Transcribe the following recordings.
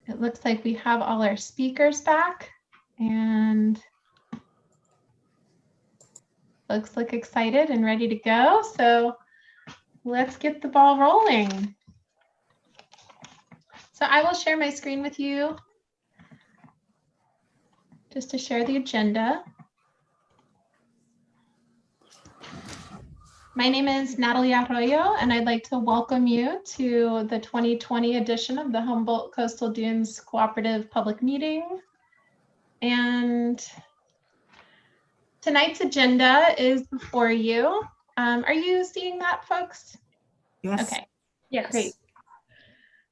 It looks like we have all our speakers back and folks look excited and ready to go. So let's get the ball rolling. So I will share my screen with you just to share the agenda. My name is Natalie Arroyo, and I'd like to welcome you to the 2020 edition of the Humboldt Coastal Dunes Cooperative public meeting. And tonight's agenda is before you. Are you seeing that, folks? Yes. Okay. Yes. Great.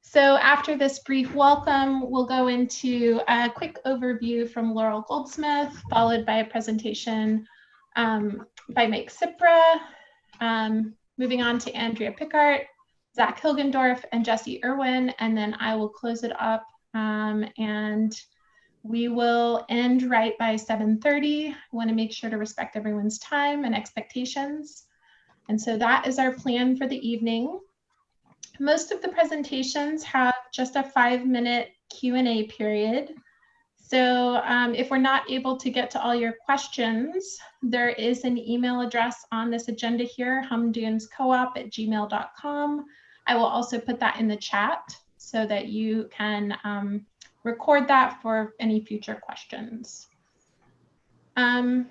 So after this brief welcome, we'll go into a quick overview from Laurel Goldsmith, followed by a presentation by Mike Cipra. Moving on to Andrea Pickart, Zach Hilgendorf, and Jesse Irwin, and then I will close it up and we will end right by 7:30. I want to make sure to respect everyone's time and expectations. And so that is our plan for the evening. Most of the presentations have just a 5-minute Q&A period. So if we're not able to get to all your questions, there is an email address on this agenda here, humdunescoop@gmail.com. I will also put that in the chat so that you can record that for any future questions. All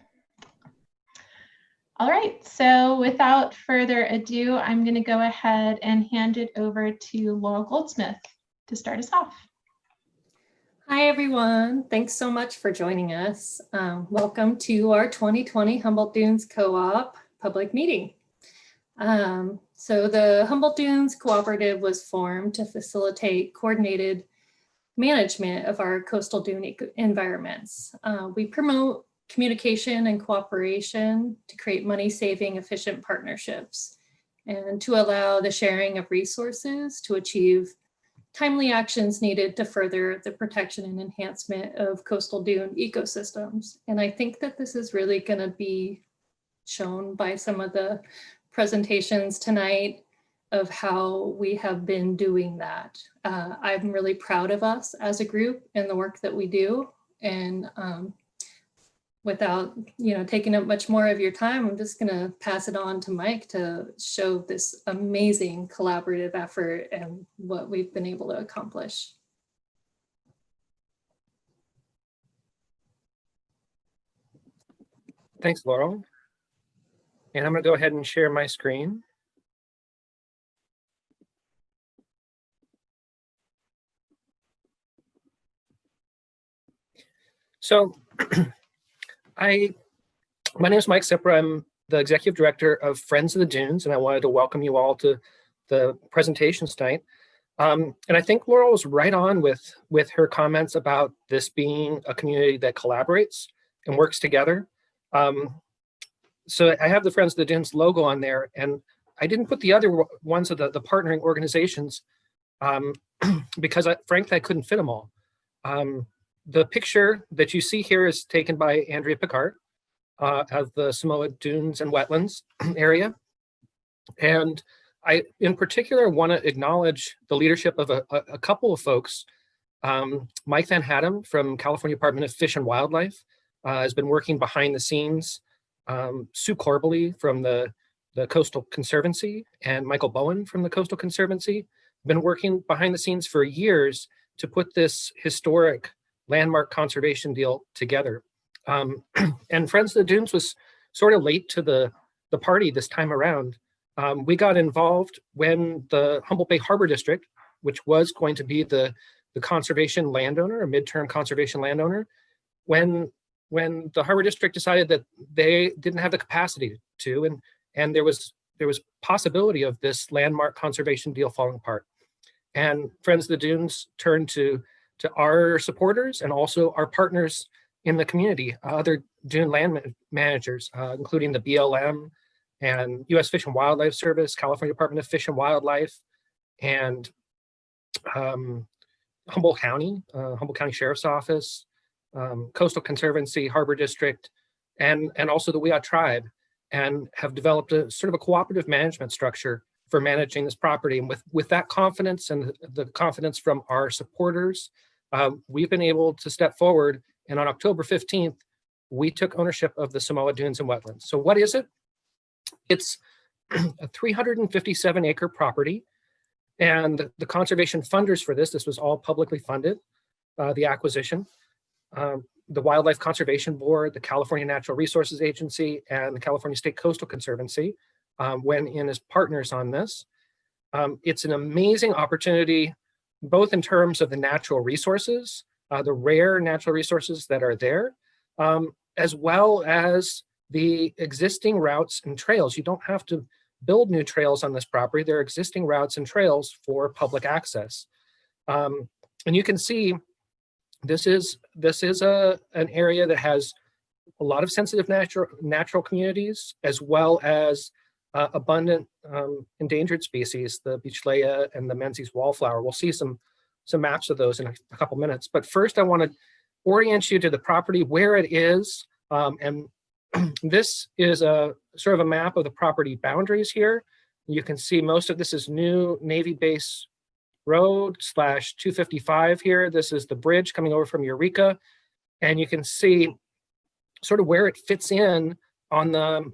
right, so without further ado, I'm going to go ahead and hand it over to Laurel Goldsmith to start us off. Hi, everyone. Thanks so much for joining us. Welcome to our 2020 Humboldt Dunes Co-op public meeting. So the Humboldt Dunes Cooperative was formed to facilitate coordinated management of our coastal dune environments. We promote communication and cooperation to create money-saving, efficient partnerships and to allow the sharing of resources to achieve timely actions needed to further the protection and enhancement of coastal dune ecosystems. And I think that this is really going to be shown by some of the presentations tonight of how we have been doing that. I'm really proud of us as a group and the work that we do. And without taking up much more of your time, I'm just going to pass it on to Mike to show this amazing collaborative effort and what we've been able to accomplish. Thanks, Laurel. And I'm going to go ahead and share my screen. So my name is Mike Cipra. I'm the Executive Director of Friends of the Dunes, and I wanted to welcome you all to the presentation tonight. And I think Laurel was right on with her comments about this being a community that collaborates and works together. So I have the Friends of the Dunes logo on there, and I didn't put the other ones of the partnering organizations because frankly, I couldn't fit them all. The picture that you see here is taken by Andrea Pickart of the Samoa Dunes and Wetlands area. And I, in particular, want to acknowledge the leadership of a couple of folks. Mike Van Hatten from California Department of Fish and Wildlife has been working behind the scenes. Sue Corbally from the Coastal Conservancy and Michael Bowen from the Coastal Conservancy have been working behind the scenes for years to put this historic landmark conservation deal together. And Friends of the Dunes was sort of late to the party this time around. We got involved when the Humboldt Bay Harbor District, which was going to be the conservation landowner, a midterm conservation landowner, when the Harbor District decided that they didn't have the capacity to, and there was possibility of this landmark conservation deal falling apart. And Friends of the Dunes turned to our supporters and also our partners in the community, other dune land managers, including the BLM and U.S. Fish and Wildlife Service, California Department of Fish and Wildlife, and Humboldt County Sheriff's Office, Coastal Conservancy, Harbor District, and also the Wiyot Tribe, and have developed a sort of a cooperative management structure for managing this property. And with that confidence and the confidence from our supporters, we've been able to step forward, and on October 15th, we took ownership of the Samoa Dunes and Wetlands. So what is it? It's a 357-acre property, and the conservation funders for this was all publicly funded, the acquisition. The Wildlife Conservation Board, the California Natural Resources Agency, and the California State Coastal Conservancy went in as partners on this. It's an amazing opportunity, both in terms of the natural resources, the rare natural resources that are there, as well as the existing routes and trails. You don't have to build new trails on this property. There are existing routes and trails for public access. And you can see this is an area that has a lot of sensitive natural communities, as well as abundant endangered species, the beachlea and the Menzies wallflower. We'll see some maps of those in a couple minutes. But first, I want to orient you to the property, where it is, and this is a sort of a map of the property boundaries here. You can see most of this is new Navy Base Road / 255 here. This is the bridge coming over from Eureka. And you can see sort of where it fits in on the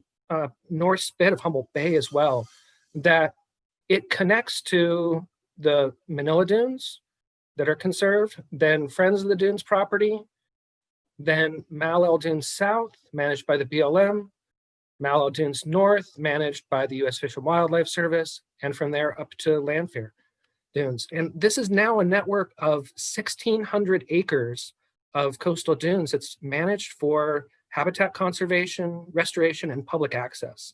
north spit of Humboldt Bay as well, that it connects to the Manila Dunes that are conserved, then Friends of the Dunes property, then Malel Dunes South, managed by the BLM, Malel Dunes North, managed by the U.S. Fish and Wildlife Service, and from there up to Lanphere Dunes. And this is now a network of 1,600 acres of coastal dunes that's managed for habitat conservation, restoration, and public access.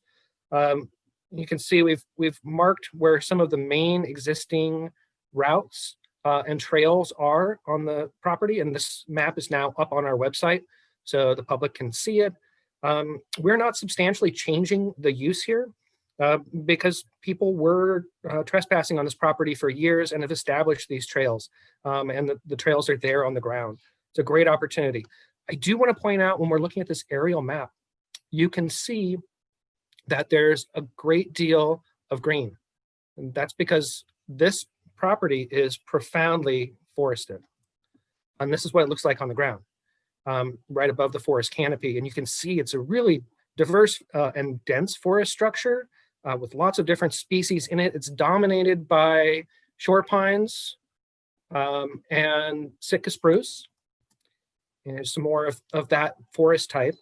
You can see we've marked where some of the main existing routes and trails are on the property, and this map is now up on our website so the public can see it. We're not substantially changing the use here because people were trespassing on this property for years and have established these trails, and the trails are there on the ground. It's a great opportunity. I do want to point out, when we're looking at this aerial map, you can see that there's a great deal of green. And that's because this property is profoundly forested. And this is what it looks like on the ground, right above the forest canopy. And you can see it's a really diverse and dense forest structure with lots of different species in it. It's dominated by shore pines and Sitka spruce. And there's some more of that forest type.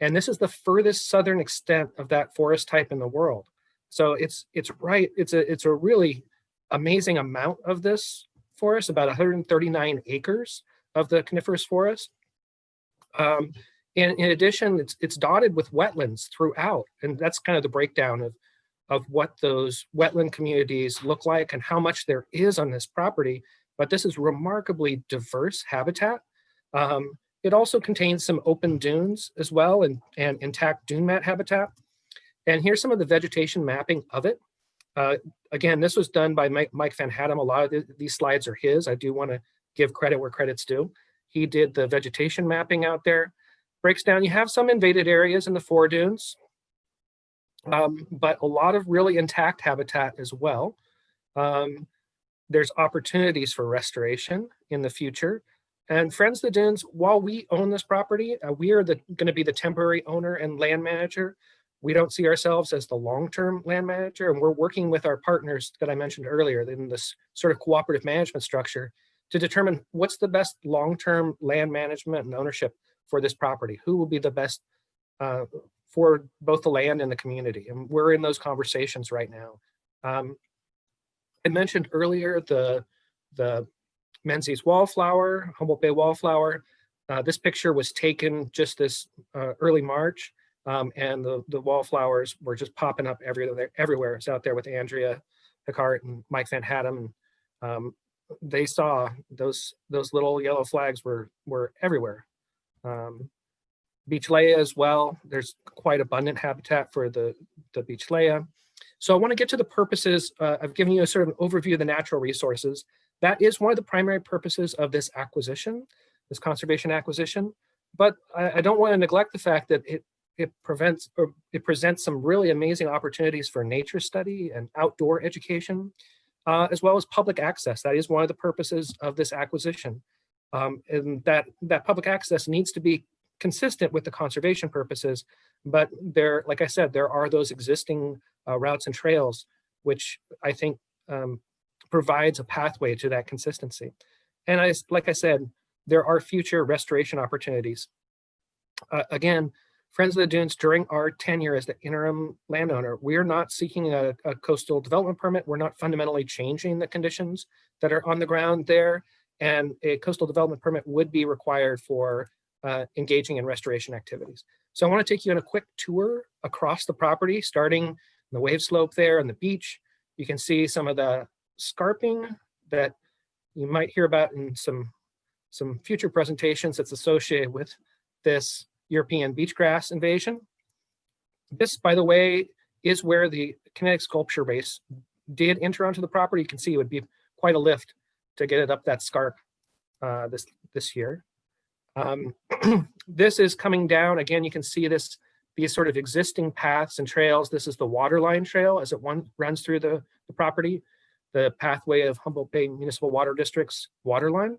And this is the furthest southern extent of that forest type in the world. So it's a really amazing amount of this forest, about 139 acres of the coniferous forest. And in addition, it's dotted with wetlands throughout. And that's kind of the breakdown of what those wetland communities look like and how much there is on this property. But this is remarkably diverse habitat. It also contains some open dunes as well, and intact dune mat habitat. And here's some of the vegetation mapping of it. Again, this was done by Mike Van Hatten. A lot of these slides are his. I do want to give credit where credit's due. He did the vegetation mapping out there. Breaks down, you have some invaded areas in the foredunes, but a lot of really intact habitat as well. There's opportunities for restoration in the future. And Friends of the Dunes, while we own this property, we are going to be the temporary owner and land manager. We don't see ourselves as the long-term land manager, and we're working with our partners that I mentioned earlier in this sort of cooperative management structure to determine what's the best long-term land management and ownership for this property. Who will be the best for both the land and the community? And we're in those conversations right now. I mentioned earlier the Menzies wallflower, Humboldt Bay wallflower. This picture was taken just this early March, and the wallflowers were just popping up everywhere. It's out there with Andrea Picard and Mike Van Hatten. They saw those little yellow flags were everywhere. Beachlea as well. There's quite abundant habitat for the beachlea. So I want to get to the purposes. I've given you a sort of an overview of the natural resources. That is one of the primary purposes of this acquisition, this conservation acquisition. But I don't want to neglect the fact that it presents some really amazing opportunities for nature study and outdoor education, as well as public access. That is one of the purposes of this acquisition. And that public access needs to be consistent with the conservation purposes. But there, like I said, there are those existing routes and trails, which I think provides a pathway to that consistency. And like I said, there are future restoration opportunities. Again, Friends of the Dunes, during our tenure as the interim landowner, we are not seeking a coastal development permit. We're not fundamentally changing the conditions that are on the ground there. And a coastal development permit would be required for engaging in restoration activities. So I want to take you on a quick tour across the property, starting in the wave slope there on the beach. You can see some of the scarping that you might hear about in some future presentations that's associated with this European beach grass invasion. This, by the way, is where the kinetic sculpture race did enter onto the property. You can see it would be quite a lift to get it up that scarp this year. This is coming down. Again, you can see these sort of existing paths and trails. This is the Waterline Trail as it runs through the property, the pathway of Humboldt Bay Municipal Water District's Waterline.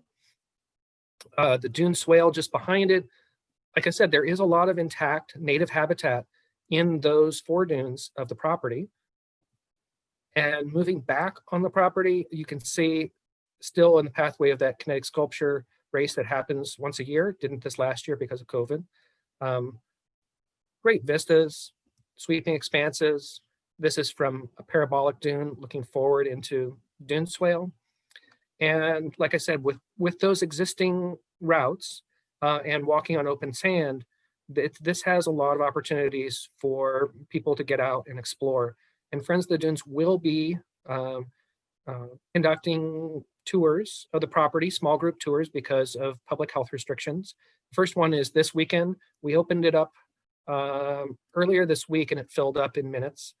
The dune swale just behind it. Like I said, there is a lot of intact native habitat in those foredunes of the property. And moving back on the property, you can see still in the pathway of that kinetic sculpture race that happens once a year. Didn't this last year because of COVID. Great vistas, sweeping expanses. This is from a parabolic dune looking forward into dune swale. And like I said, with those existing routes and walking on open sand, this has a lot of opportunities for people to get out and explore. And Friends of the Dunes will be conducting tours of the property, small group tours, because of public health restrictions. The first one is this weekend. We opened it up earlier this week and it filled up in minutes.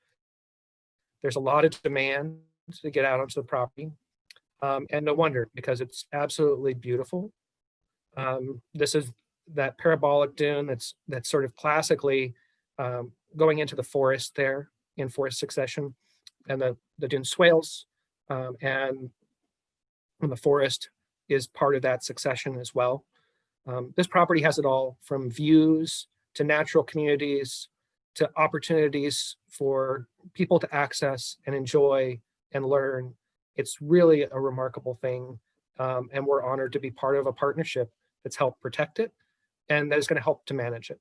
There's a lot of demand to get out onto the property. And no wonder, because it's absolutely beautiful. This is that parabolic dune that's sort of classically going into the forest there in forest succession, and the dune swales and the forest is part of that succession as well. This property has it all, from views to natural communities to opportunities for people to access and enjoy and learn. It's really a remarkable thing, and we're honored to be part of a partnership that's helped protect it and that is going to help to manage it.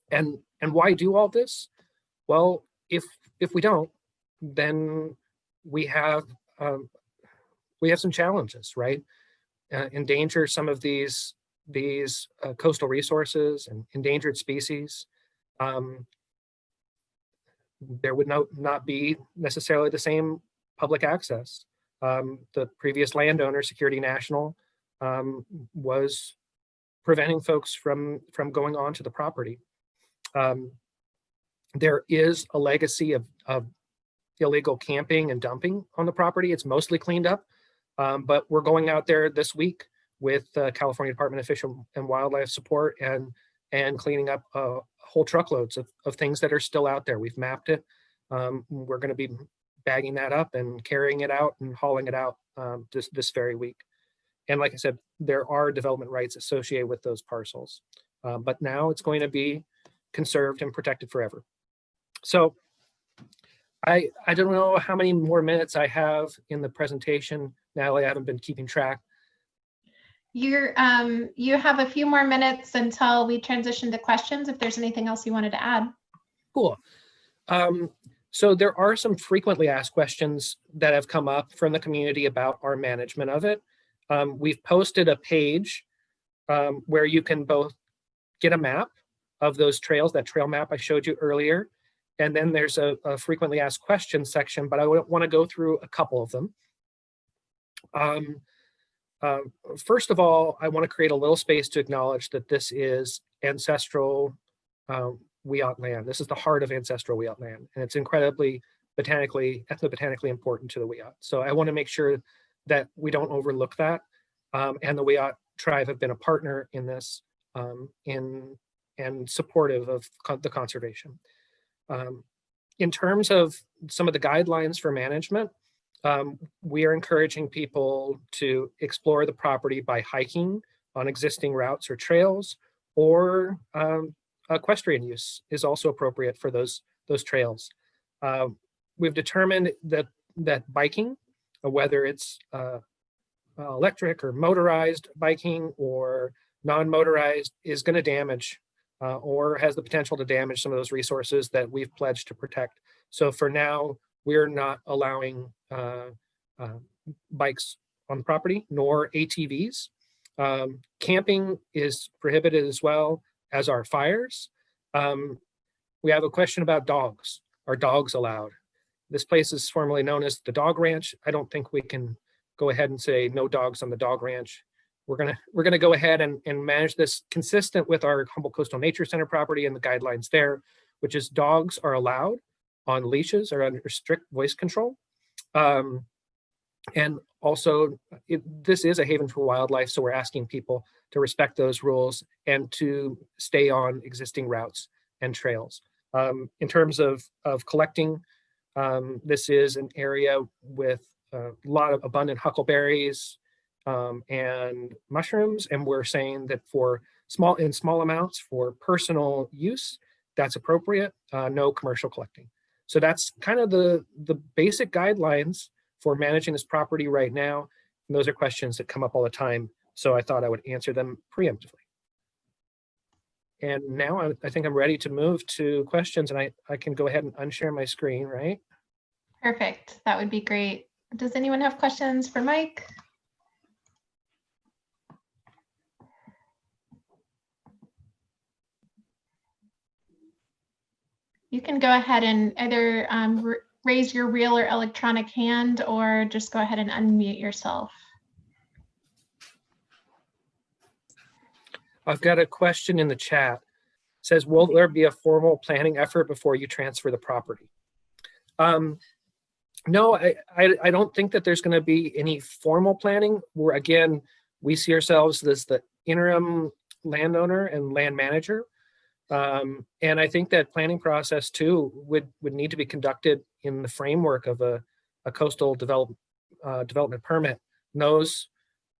And why do all this? Well, if we don't, then we have some challenges, right? Endanger some of these coastal resources and endangered species. There would not be necessarily the same public access. The previous landowner, Security National, was preventing folks from going onto the property. There is a legacy of illegal camping and dumping on the property. It's mostly cleaned up, but we're going out there this week with California Department of Fish and Wildlife support and cleaning up whole truckloads of things that are still out there. We've mapped it. We're going to be bagging that up and carrying it out and hauling it out this very week. And like I said, there are development rights associated with those parcels, but now it's going to be conserved and protected forever. So I don't know how many more minutes I have in the presentation. Natalie, I haven't been keeping track. You have a few more minutes until we transition to questions, if there's anything else you wanted to add. Cool. So there are some frequently asked questions that have come up from the community about our management of it. We've posted a page where you can both get a map of those trails, that trail map I showed you earlier, and then there's a frequently asked questions section, but I want to go through a couple of them. First of all, I want to create a little space to acknowledge that this is ancestral Wiyot land. This is the heart of ancestral Wiyot land, and it's incredibly ethnobotanically important to the Wiyot. So I want to make sure that we don't overlook that. And the Wiyot tribe have been a partner in this and supportive of the conservation. In terms of some of the guidelines for management, We are encouraging people to explore the property by hiking on existing routes or trails, or equestrian use is also appropriate for those trails. We've determined that biking, whether it's electric or motorized biking or non-motorized, is going to damage or has the potential to damage some of those resources that we've pledged to protect. So for now, we're not allowing bikes on the property, nor ATVs. Camping is prohibited as well, as are fires. We have a question about dogs. Are dogs allowed? This place is formerly known as the Dog Ranch. I don't think we can go ahead and say no dogs on the Dog Ranch. We're gonna go ahead and manage this consistent with our Humboldt Coastal Nature Center property and the guidelines there, which is dogs are allowed on leashes or under strict voice control. And also, this is a haven for wildlife, so we're asking people to respect those rules and to stay on existing routes and trails. In terms of collecting, this is an area with a lot of abundant huckleberries and mushrooms, and we're saying that for small amounts for personal use, that's appropriate. No commercial collecting. So that's kind of the basic guidelines for managing this property right now. And those are questions that come up all the time, so I thought I would answer them preemptively. And now I think I'm ready to move to questions, and I can go ahead and unshare my screen, right? Perfect. That would be great. Does anyone have questions for Mike? You can go ahead and either raise your real or electronic hand, or just go ahead and unmute yourself. I've got a question in the chat. It says, will there be a formal planning effort before you transfer the property? No, I don't think that there's going to be any formal planning. We see ourselves as the interim landowner and land manager. And I think that planning process too would need to be conducted in the framework of a coastal development permit. And those,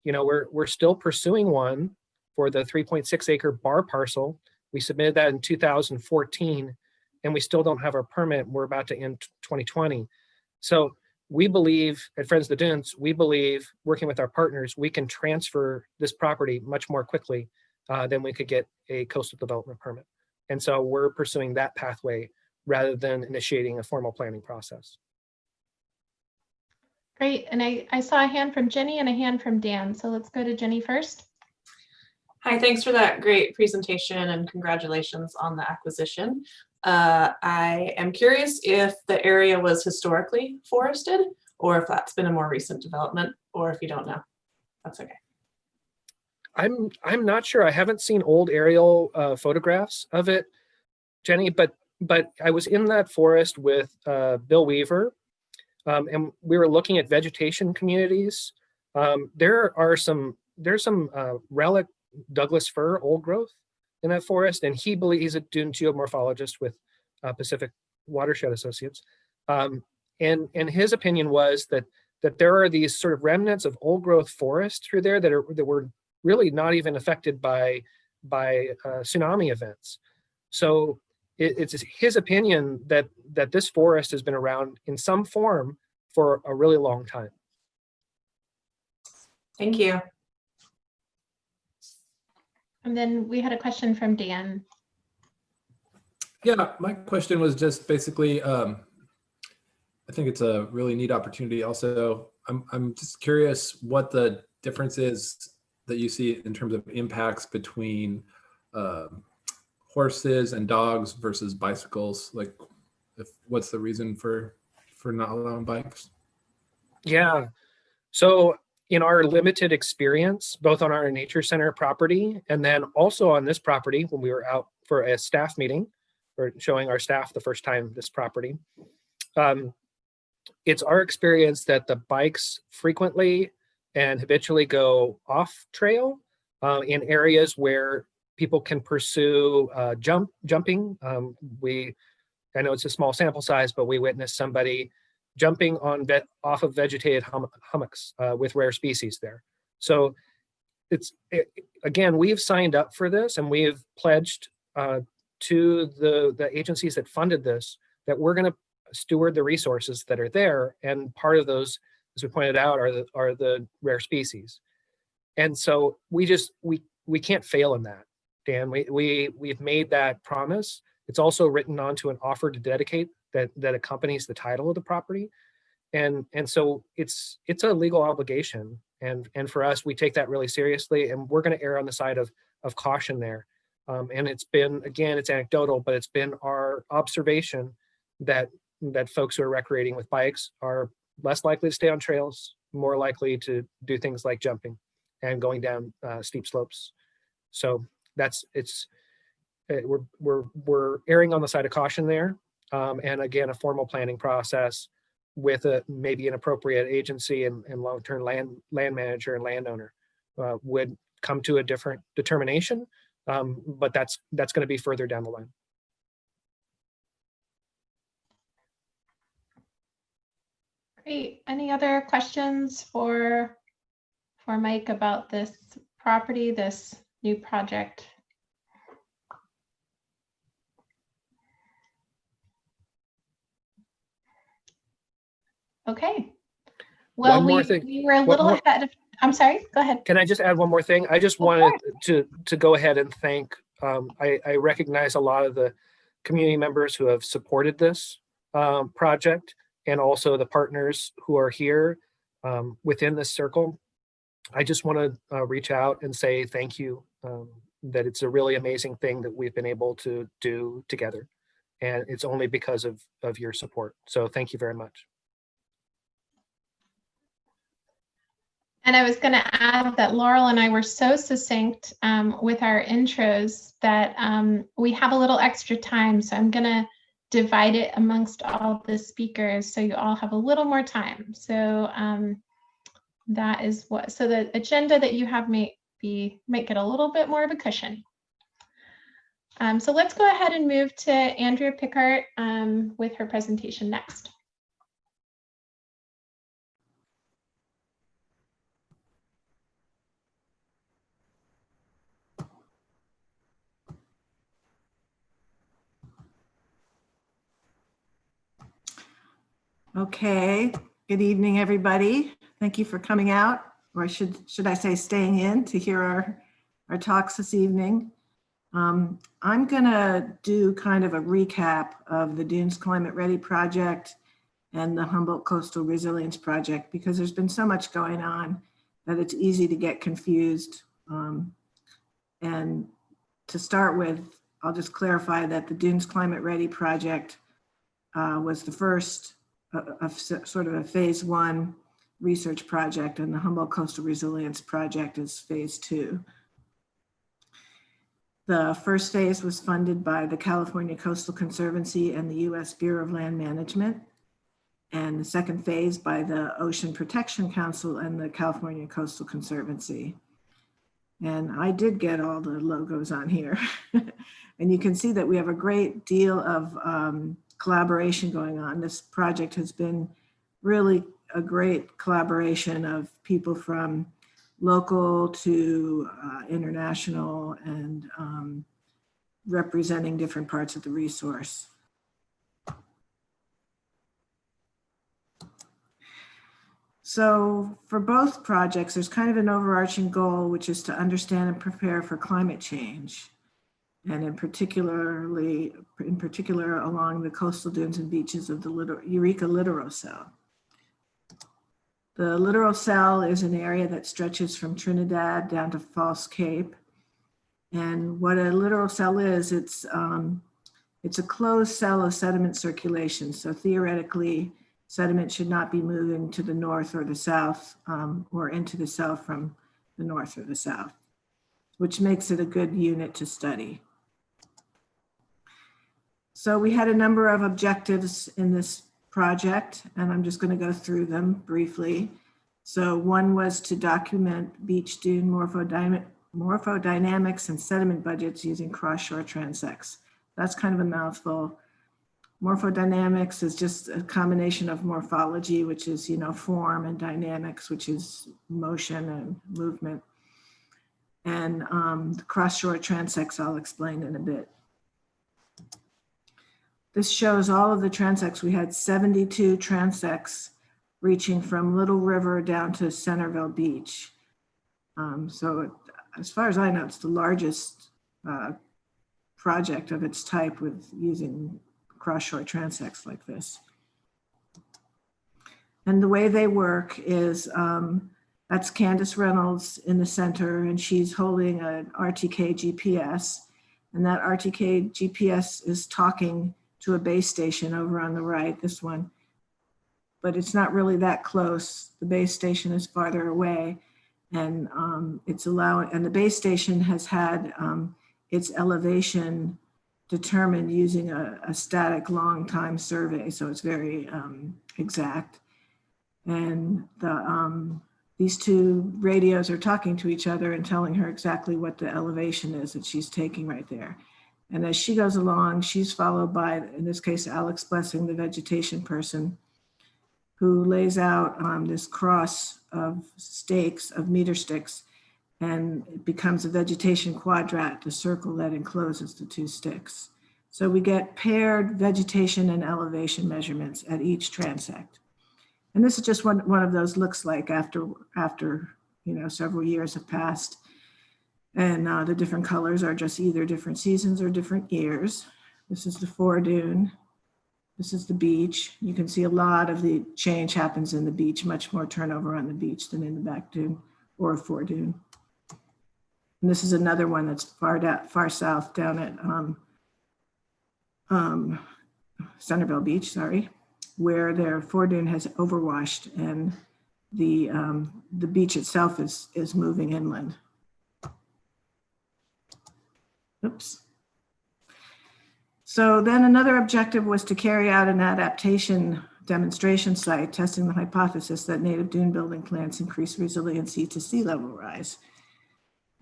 we're still pursuing one for the 3.6 acre bar parcel. We submitted that in 2014, and we still don't have our permit. We're about to end 2020. So we believe at Friends of the Dunes, working with our partners, we can transfer this property much more quickly than we could get a coastal development permit. And so we're pursuing that pathway rather than initiating a formal planning process. Great. And I saw a hand from Jenny and a hand from Dan. So let's go to Jenny first. Hi, thanks for that great presentation and congratulations on the acquisition. I am curious if the area was historically forested or if that's been a more recent development, or if you don't know, that's okay. I'm not sure. I haven't seen old aerial photographs of it, Jenny, but I was in that forest with Bill Weaver, and we were looking at vegetation communities. There's some relic Douglas fir old growth in that forest, and he's a dune geomorphologist with Pacific Watershed Associates, and his opinion was that there are these sort of remnants of old growth forest through there that were really not even affected by tsunami events. So it's his opinion that this forest has been around in some form for a really long time. Thank you. And then we had a question from Dan. Yeah, my question was just basically, I think it's a really neat opportunity. Also, I'm just curious what the difference is that you see in terms of impacts between horses and dogs versus bicycles. Like, what's the reason for not allowing bikes? Yeah, so in our limited experience, both on our nature center property and then also on this property, when we were out for a staff meeting or showing our staff the first time this property, it's our experience that the bikes frequently and habitually go off trail in areas where people can pursue jumping. I know it's a small sample size, but we witnessed somebody jumping on off of vegetated hummocks with rare species there. So again, we've signed up for this, and we've pledged to the agencies that funded this that we're going to steward the resources that are there, and part of those, as we pointed out, are the rare species. And so we can't fail in that, Dan. We've made that promise. It's also written onto an offer to dedicate that accompanies the title of the property, and so it's a legal obligation. And for us, we take that really seriously, and we're going to err on the side of caution there. And it's been, again, it's anecdotal, but it's been our observation that folks who are recreating with bikes are less likely to stay on trails, more likely to do things like jumping and going down steep slopes. So we're erring on the side of caution there. And again, a formal planning process with maybe an appropriate agency and long-term land manager and landowner would come to a different determination. But that's going to be further down the line. Great. Any other questions for Mike about this property, this new project? Okay. Well, we were a little ahead of, I'm sorry, go ahead. Can I just add one more thing? I just wanted to go ahead and thank, I recognize a lot of the community members who have supported this project, and also the partners who are here within this circle. I just want to reach out and say thank you, that it's a really amazing thing that we've been able to do together. And it's only because of your support. So thank you very much. And I was going to add that Laurel and I were so succinct with our intros that we have a little extra time. So I'm going to divide it amongst all the speakers so you all have a little more time. So that is what, so the agenda that you have might get a little bit more of a cushion. So let's go ahead and move to Andrea Pickart with her presentation next. Okay, good evening, everybody. Thank you for coming out, or should I say staying in to hear our talks this evening. I'm gonna do kind of a recap of the Dunes Climate Ready project and the Humboldt Coastal Resilience Project, because there's been so much going on that it's easy to get confused. And to start with, I'll just clarify that the Dunes Climate Ready project was the first of sort of a phase 1 research project, and the Humboldt Coastal Resilience Project is phase 2. The first phase was funded by the California Coastal Conservancy and the U.S. Bureau of Land Management, and the second phase by the Ocean Protection Council and the California Coastal Conservancy. And I did get all the logos on here. And you can see that we have a great deal of collaboration going on. This project has been really a great collaboration of people from local to international, and representing different parts of the resource. So for both projects, there's kind of an overarching goal, which is to understand and prepare for climate change, and in particular along the coastal dunes and beaches of the Eureka littoral cell. The littoral cell is an area that stretches from Trinidad down to False Cape. And what a littoral cell is, it's a closed cell of sediment circulation. So theoretically, sediment should not be moving to the north or the south, or into the south from the north or the south, which makes it a good unit to study. So we had a number of objectives in this project, and I'm just going to go through them briefly. So one was to document beach dune morphodynamics and sediment budgets using cross-shore transects. That's kind of a mouthful. Morphodynamics is just a combination of morphology, which is, form, and dynamics, which is motion and movement. And the cross-shore transects I'll explain in a bit. This shows all of the transects. We had 72 transects reaching from Little River down to Centerville Beach. So as far as I know, it's the largest project of its type with using cross-shore transects like this. And the way they work is, that's Candace Reynolds in the center, and she's holding an RTK GPS. And that RTK GPS is talking to a base station over on the right, this one. But it's not really that close. The base station is farther away. And and the base station has had its elevation determined using a static long time survey. So it's very exact. And these two radios are talking to each other and telling her exactly what the elevation is that she's taking right there. And as she goes along, she's followed by, in this case, Alex Blessing, the vegetation person, who lays out this cross of stakes, of meter sticks, and it becomes a vegetation quadrat, the circle that encloses the two sticks. So we get paired vegetation and elevation measurements at each transect. And this is just what one of those looks like after several years have passed. And the different colors are just either different seasons or different years. This is the foredune. This is the beach. You can see a lot of the change happens in the beach, much more turnover on the beach than in the back dune or foredune. And this is another one that's far south down at Centerville Beach, where their foredune has overwashed and the beach itself is moving inland. Oops. So then another objective was to carry out an adaptation demonstration site, testing the hypothesis that native dune building plants increase resiliency to sea level rise.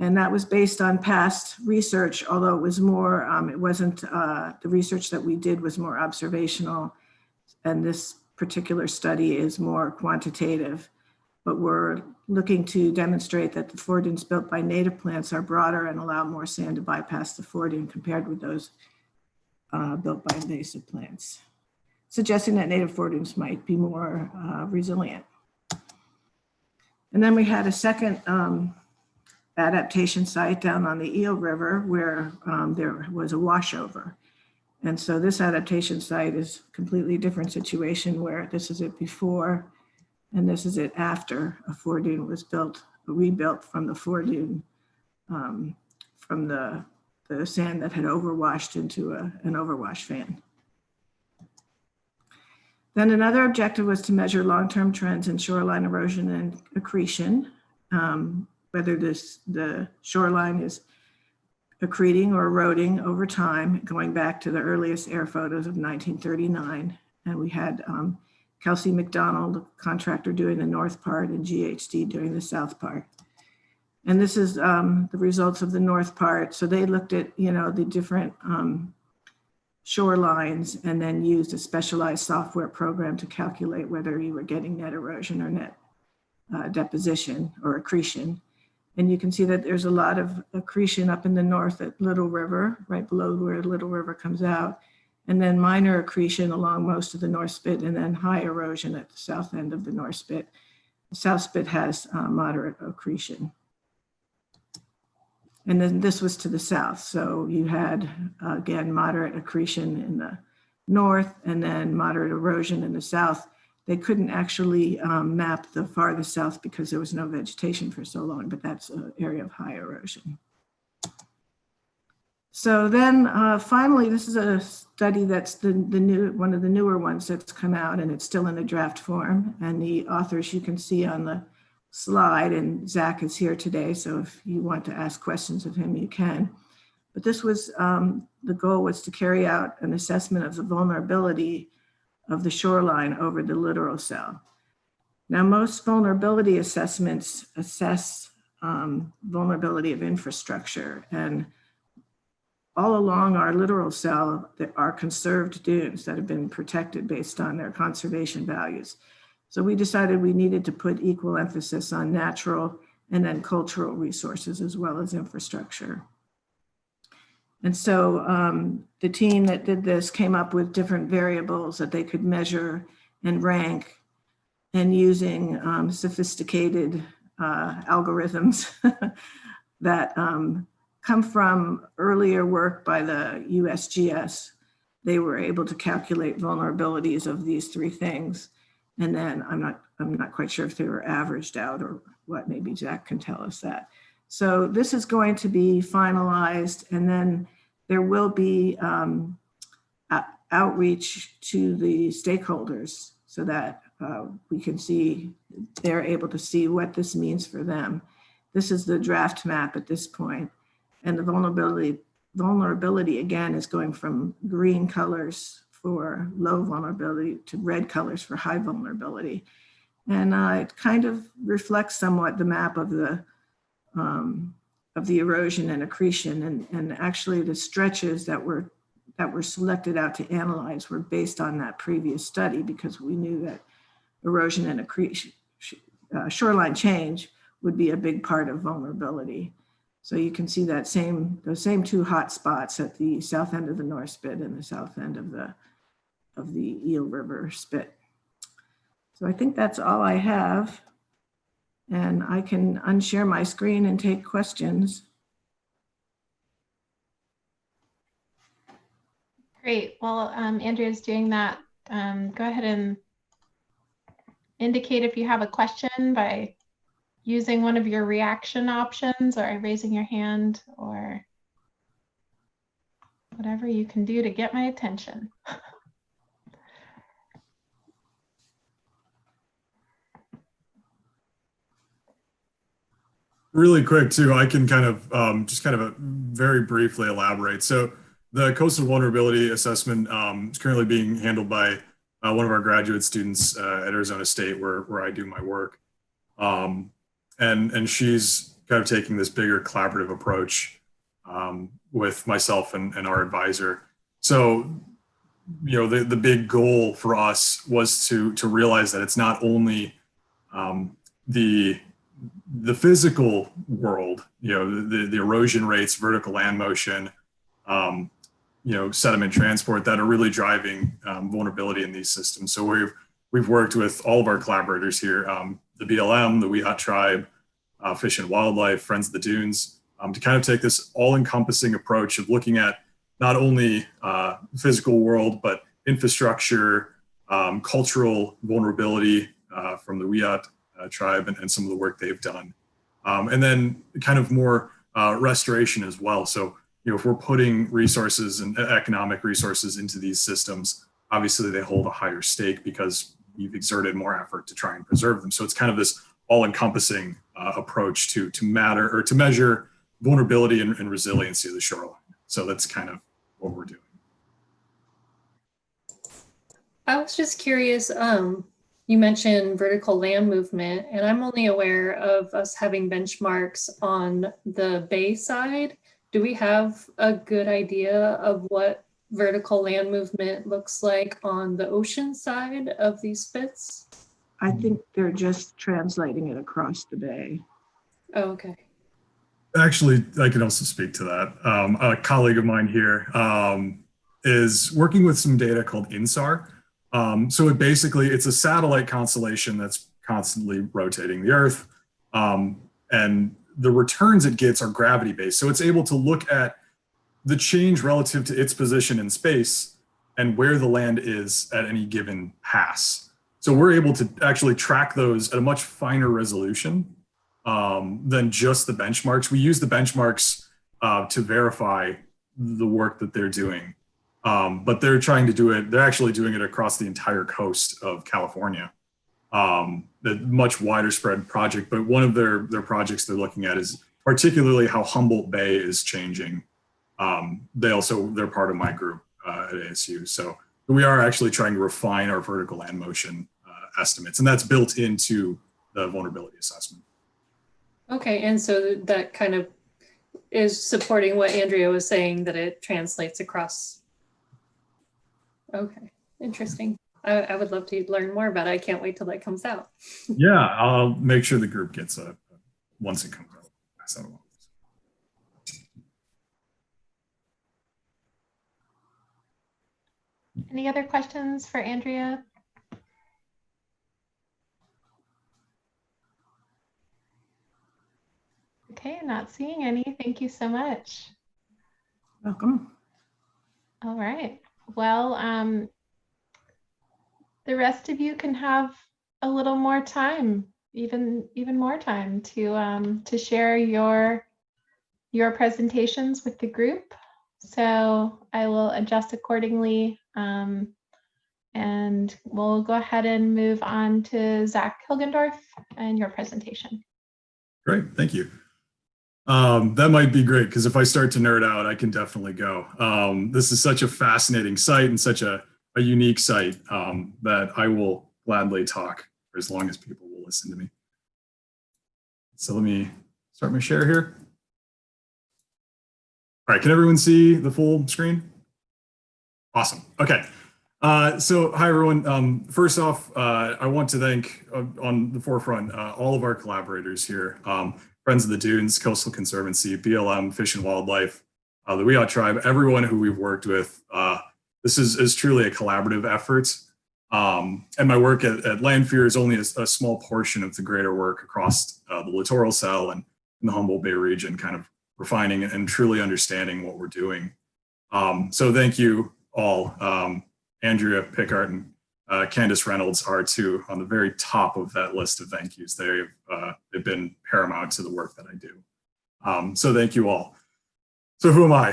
And that was based on past research, although it was more, it wasn't, the research that we did was more observational. And this particular study is more quantitative, but we're looking to demonstrate that the foredunes built by native plants are broader and allow more sand to bypass the foredune compared with those built by invasive plants, suggesting that native foredunes might be more resilient. And then we had a second adaptation site down on the Eel River where there was a washover. And so this adaptation site is a completely different situation where this is it before and this is it after a foredune was rebuilt from the foredune, from the sand that had overwashed into an overwash fan. Then another objective was to measure long-term trends in shoreline erosion and accretion, whether the shoreline is accreting or eroding over time, going back to the earliest air photos of 1939. And we had Kelsey McDonald, the contractor, doing the north part and GHD doing the south part. And this is the results of the north part. So they looked at, the different shorelines and then used a specialized software program to calculate whether you were getting net erosion or net deposition or accretion. And you can see that there's a lot of accretion up in the north at Little River, right below where Little River comes out, and then minor accretion along most of the North Spit, and then high erosion at the south end of the North Spit. The South Spit has moderate accretion. And then this was to the south. So you had, again, moderate accretion in the north and then moderate erosion in the south. They couldn't actually map the farthest south because there was no vegetation for so long, but that's an area of high erosion. So then finally, this is a study that's one of the newer ones that's come out, and it's still in the draft form. And the authors you can see on the slide, and Zach is here today, so if you want to ask questions of him, you can. But this was, the goal was to carry out an assessment of the vulnerability of the shoreline over the littoral cell. Now, most vulnerability assessments assess vulnerability of infrastructure, and all along our littoral cell, there are conserved dunes that have been protected based on their conservation values. So we decided we needed to put equal emphasis on natural and then cultural resources as well as infrastructure. And so the team that did this came up with different variables that they could measure and rank, and using sophisticated algorithms that come from earlier work by the USGS. They were able to calculate vulnerabilities of these three things. And then I'm not quite sure if they were averaged out or what, maybe Jack can tell us that. So this is going to be finalized, and then there will be outreach to the stakeholders so that we can see, they're able to see what this means for them. This is the draft map at this point, and the vulnerability again is going from green colors for low vulnerability to red colors for high vulnerability. And it kind of reflects somewhat the map of the erosion and accretion, and actually the stretches that were selected out to analyze were based on that previous study, because we knew that erosion and accretion, shoreline change would be a big part of vulnerability. So you can see that those same two hot spots at the south end of the North Spit and the south end of the Eel River Spit. So I think that's all I have. And I can unshare my screen and take questions. Great. Well, Andrea's doing that. Go ahead and indicate if you have a question by using one of your reaction options or raising your hand or whatever you can do to get my attention. Really quick too, I can kind of just very briefly elaborate. So the coastal vulnerability assessment is currently being handled by one of our graduate students at Arizona State, where I do my work. And she's kind of taking this bigger collaborative approach with myself and our advisor. So, you know, the big goal for us was to realize that it's not only the physical world, you know, the erosion rates, vertical land motion, you know, sediment transport that are really driving vulnerability in these systems. So we've worked with all of our collaborators here, the BLM, the Weehat Tribe, Fish and Wildlife, Friends of the Dunes, to kind of take this all-encompassing approach of looking at not only physical world, but infrastructure, cultural vulnerability from the Weehat Tribe and some of the work they've done. And then kind of more restoration as well. So, you know, if we're putting resources and economic resources into these systems, obviously they hold a higher stake because you've exerted more effort to try and preserve them. So it's kind of this all-encompassing approach to measure vulnerability and resiliency of the shoreline. So that's kind of what we're doing. I was just curious, you mentioned vertical land movement, and I'm only aware of us having benchmarks on the bay side. Do we have a good idea of what vertical land movement looks like on the ocean side of these spits? I think they're just translating it across the bay. Oh, okay. Actually, I can also speak to that. A colleague of mine here is working with some data called INSAR. So it's a satellite constellation that's constantly rotating the Earth. And the returns it gets are gravity based. So it's able to look at the change relative to its position in space and where the land is at any given pass. So we're able to actually track those at a much finer resolution than just the benchmarks. We use the benchmarks to verify the work that they're doing. But they're trying to do it, they're actually doing it across the entire coast of California. A much wider spread project, but one of their projects they're looking at is particularly how Humboldt Bay is changing. They're part of my group at ASU. So we are actually trying to refine our vertical land motion estimates, and that's built into the vulnerability assessment. Okay, and so that kind of is supporting what Andrea was saying, that it translates across. Okay, interesting. I would love to learn more about it. I can't wait till that comes out. Yeah, I'll make sure the group gets it once it comes out. Pass that along. Any other questions for Andrea? Okay, not seeing any. Thank you so much. Welcome. All right. Well, the rest of you can have a little more time, even more time to share your presentations with the group. So I will adjust accordingly, and we'll go ahead and move on to Zach Hilgendorf and your presentation. Great, thank you. That might be great, because if I start to nerd out, I can definitely go. This is such a fascinating site and such a unique site that I will gladly talk for as long as people will listen to me. So let me start my share here. All right, can everyone see the full screen? Awesome, okay. So hi everyone. First off, I want to thank on the forefront all of our collaborators here. Friends of the Dunes, Coastal Conservancy, BLM, Fish and Wildlife, the Wiyot Tribe, everyone who we've worked with. This is truly a collaborative effort. And my work at Lanphere is only a small portion of the greater work across the littoral cell and in the Humboldt Bay region, kind of refining and truly understanding what we're doing. So thank you all. Andrea Pickart and Candace Reynolds are two on the very top of that list of thank yous. They've been paramount to the work that I do. So thank you all. So who am I?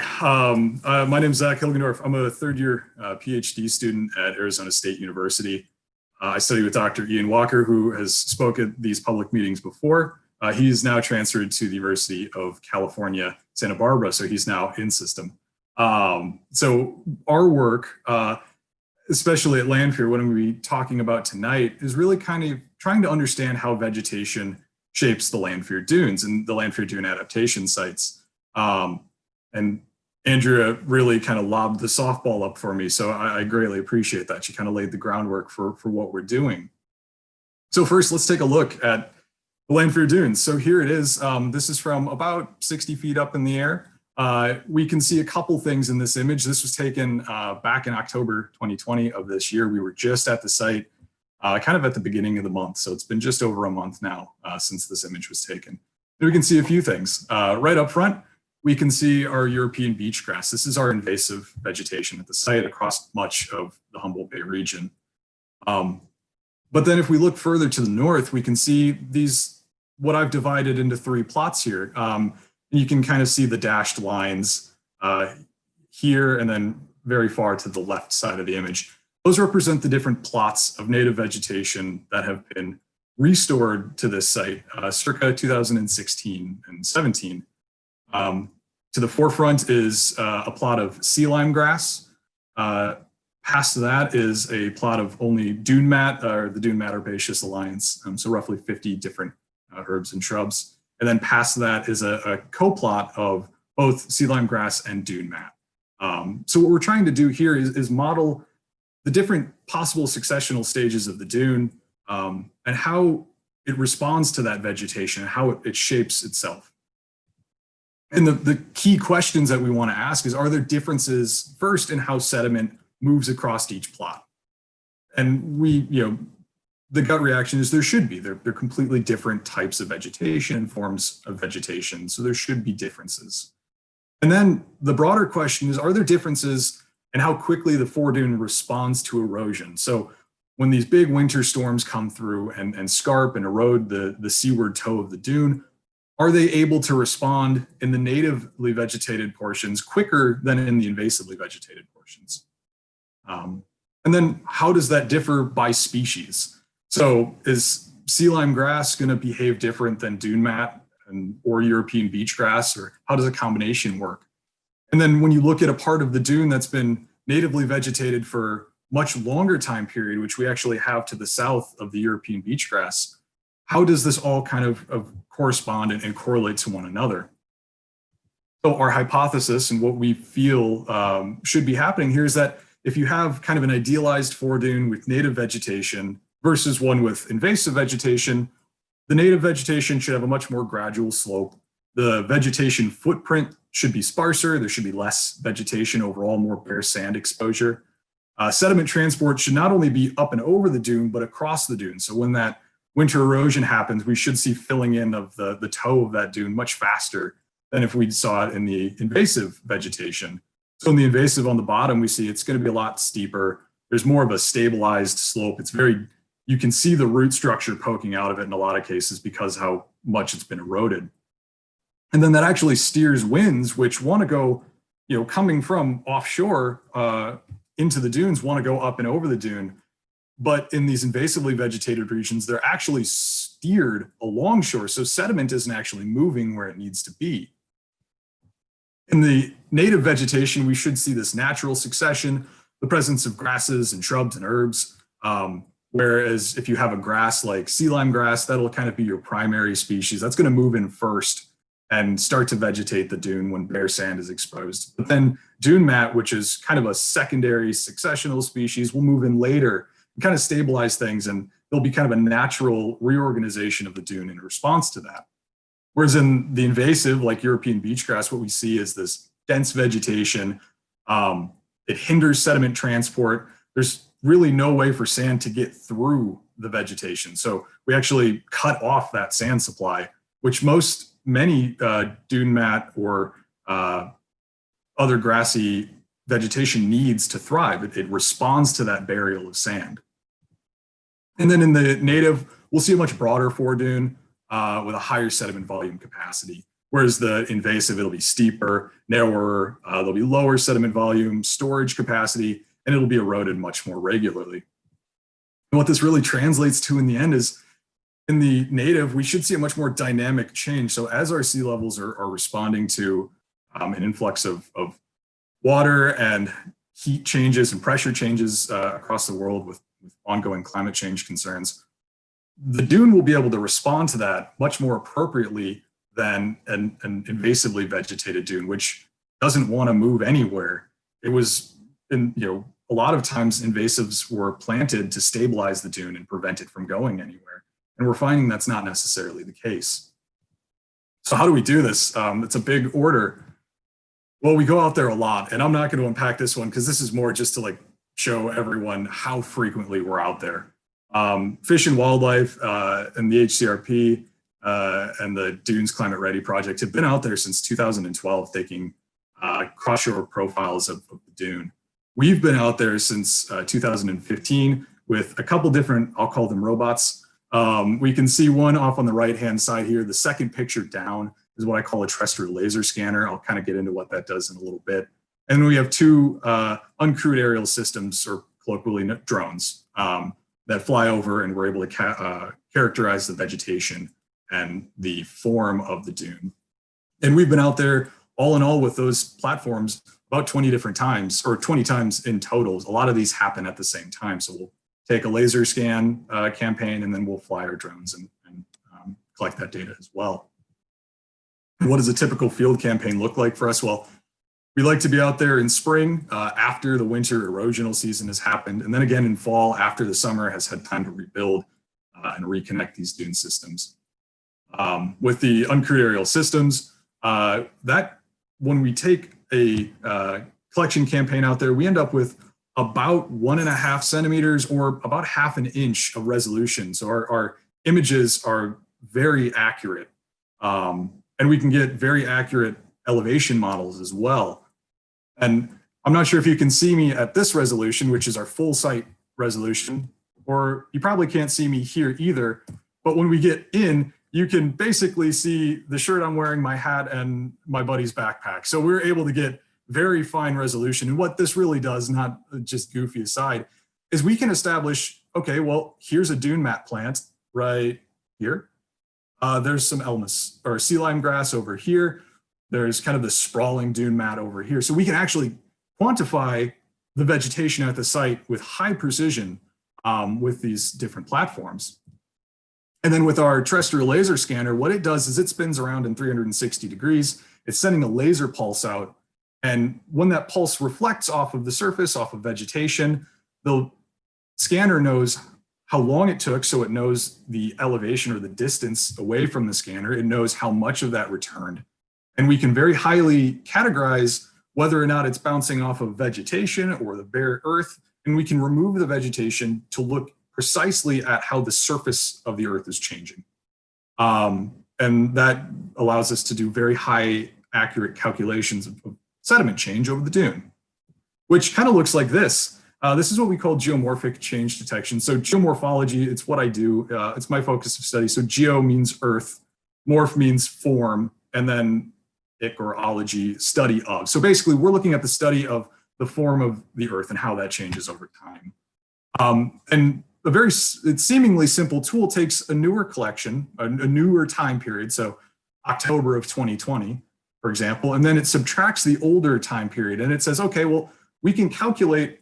My name is Zach Hilgendorf. I'm a third-year PhD student at Arizona State University. I study with Dr. Ian Walker, who has spoken at these public meetings before. He's now transferred to the University of California, Santa Barbara, so he's now in system. So our work, especially at Lanphere, what I'm going to be talking about tonight, is really kind of trying to understand how vegetation shapes the Lanphere dunes and the Lanphere dune adaptation sites. And Andrea really kind of lobbed the softball up for me, so I greatly appreciate that. She kind of laid the groundwork for what we're doing. So first, let's take a look at the Lanphere dunes. So here it is. This is from about 60 feet up in the air. We can see a couple things in this image. This was taken back in October 2020 of this year. We were just at the site, kind of at the beginning of the month. So it's been just over a month now since this image was taken. And we can see a few things. Right up front, we can see our European beach grass. This is our invasive vegetation at the site across much of the Humboldt Bay region. But then if we look further to the north, we can see these, what I've divided into three plots here. You can kind of see the dashed lines here and then very far to the left side of the image. Those represent the different plots of native vegetation that have been restored to this site circa 2016 and 17. To the forefront is a plot of sea lime grass. Past that is a plot of only dune mat, or the dune mat herbaceous alliance, so roughly 50 different herbs and shrubs. And then past that is a co-plot of both sea lime grass and dune mat. So what we're trying to do here is model the different possible successional stages of the dune and how it responds to that vegetation and how it shapes itself. And the key questions that we want to ask is, are there differences first in how sediment moves across each plot? And the gut reaction is there should be. They're completely different types of vegetation and forms of vegetation, so there should be differences. And then the broader question is, are there differences in how quickly the foredune responds to erosion? So when these big winter storms come through and scarp and erode the seaward toe of the dune, are they able to respond in the natively vegetated portions quicker than in the invasively vegetated portions? And then how does that differ by species? So is sea lime grass going to behave different than dune mat or European beach grass, or how does a combination work? And then when you look at a part of the dune that's been natively vegetated for much longer time period, which we actually have to the south of the European beach grass, how does this all kind of correspond and correlate to one another? So our hypothesis and what we feel should be happening here is that if you have kind of an idealized foredune with native vegetation versus one with invasive vegetation, the native vegetation should have a much more gradual slope. The vegetation footprint should be sparser. There should be less vegetation overall, more bare sand exposure. Sediment transport should not only be up and over the dune, but across the dune. So when that winter erosion happens, we should see filling in of the toe of that dune much faster than if we saw it in the invasive vegetation. So in the invasive on the bottom, we see it's going to be a lot steeper. There's more of a stabilized slope. It's very, you can see the root structure poking out of it in a lot of cases because how much it's been eroded. And then that actually steers winds, which want to go, coming from offshore into the dunes, want to go up and over the dune. But in these invasively vegetated regions, they're actually steered along shore. So sediment isn't actually moving where it needs to be. In the native vegetation, we should see this natural succession, the presence of grasses and shrubs and herbs. Whereas if you have a grass like sea lime grass, that'll kind of be your primary species. That's going to move in first and start to vegetate the dune when bare sand is exposed. But then dune mat, which is kind of a secondary successional species, will move in later and kind of stabilize things, and there'll be kind of a natural reorganization of the dune in response to that. Whereas in the invasive, like European beach grass, what we see is this dense vegetation. It hinders sediment transport. There's really no way for sand to get through the vegetation. So we actually cut off that sand supply, which many dune mat or other grassy vegetation needs to thrive. It responds to that burial of sand. And then in the native, we'll see a much broader foredune with a higher sediment volume capacity. Whereas the invasive, it'll be steeper, narrower, there'll be lower sediment volume, storage capacity, and it'll be eroded much more regularly. And what this really translates to in the end is, in the native, we should see a much more dynamic change. So as our sea levels are responding to an influx of water and heat changes and pressure changes across the world with ongoing climate change concerns, the dune will be able to respond to that much more appropriately than an invasively vegetated dune, which doesn't want to move anywhere. It was, a lot of times invasives were planted to stabilize the dune and prevent it from going anywhere. And we're finding that's not necessarily the case. So how do we do this? It's a big order. Well, we go out there a lot, and I'm not going to unpack this one because this is more just to show everyone how frequently we're out there. Fish and Wildlife and the HCRP and the Dunes Climate Ready Project have been out there since 2012 taking cross-shore profiles of the dune. We've been out there since 2015 with a couple different, I'll call them robots. We can see one off on the right-hand side here. The second picture down is what I call a terrestrial laser scanner. I'll kind of get into what that does in a little bit. And then we have two uncrewed aerial systems, or colloquially drones, that fly over, and we're able to characterize the vegetation and the form of the dune. And we've been out there all in all with those platforms about 20 different times, or 20 times in total. A lot of these happen at the same time. So we'll take a laser scan campaign, and then we'll fly our drones and collect that data as well. And what does a typical field campaign look like for us? Well, we like to be out there in spring after the winter erosional season has happened, and then again in fall after the summer has had time to rebuild and reconnect these dune systems. With the uncrewed aerial systems, that when we take a collection campaign out there, we end up with about 1.5 centimeters or about 1/2 inch of resolution. So our images are very accurate, and we can get very accurate elevation models as well. And I'm not sure if you can see me at this resolution, which is our full site resolution, or you probably can't see me here either. But when we get in, you can basically see the shirt I'm wearing, my hat, and my buddy's backpack. So we're able to get very fine resolution. And what this really does, not just goofy aside, is we can establish, okay, well, here's a dune mat plant right here. There's some elmus or sea lime grass over here. There's kind of the sprawling dune mat over here. So we can actually quantify the vegetation at the site with high precision with these different platforms. And then with our terrestrial laser scanner, what it does is it spins around in 360 degrees, it's sending a laser pulse out. And when that pulse reflects off of the surface, off of vegetation, the scanner knows how long it took, so it knows the elevation or the distance away from the scanner. It knows how much of that returned. And we can very highly categorize whether or not it's bouncing off of vegetation or the bare earth. And we can remove the vegetation to look precisely at how the surface of the earth is changing. And that allows us to do very high accurate calculations of sediment change over the dune, which kind of looks like this. This is what we call geomorphic change detection. So geomorphology, it's what I do. It's my focus of study. So geo means earth, morph means form, and then ic or ology, study of. So basically we're looking at the study of the form of the earth and how that changes over time. And it's seemingly simple tool takes a newer collection, a newer time period. So October of 2020, for example, and then it subtracts the older time period. And it says, okay, well, we can calculate,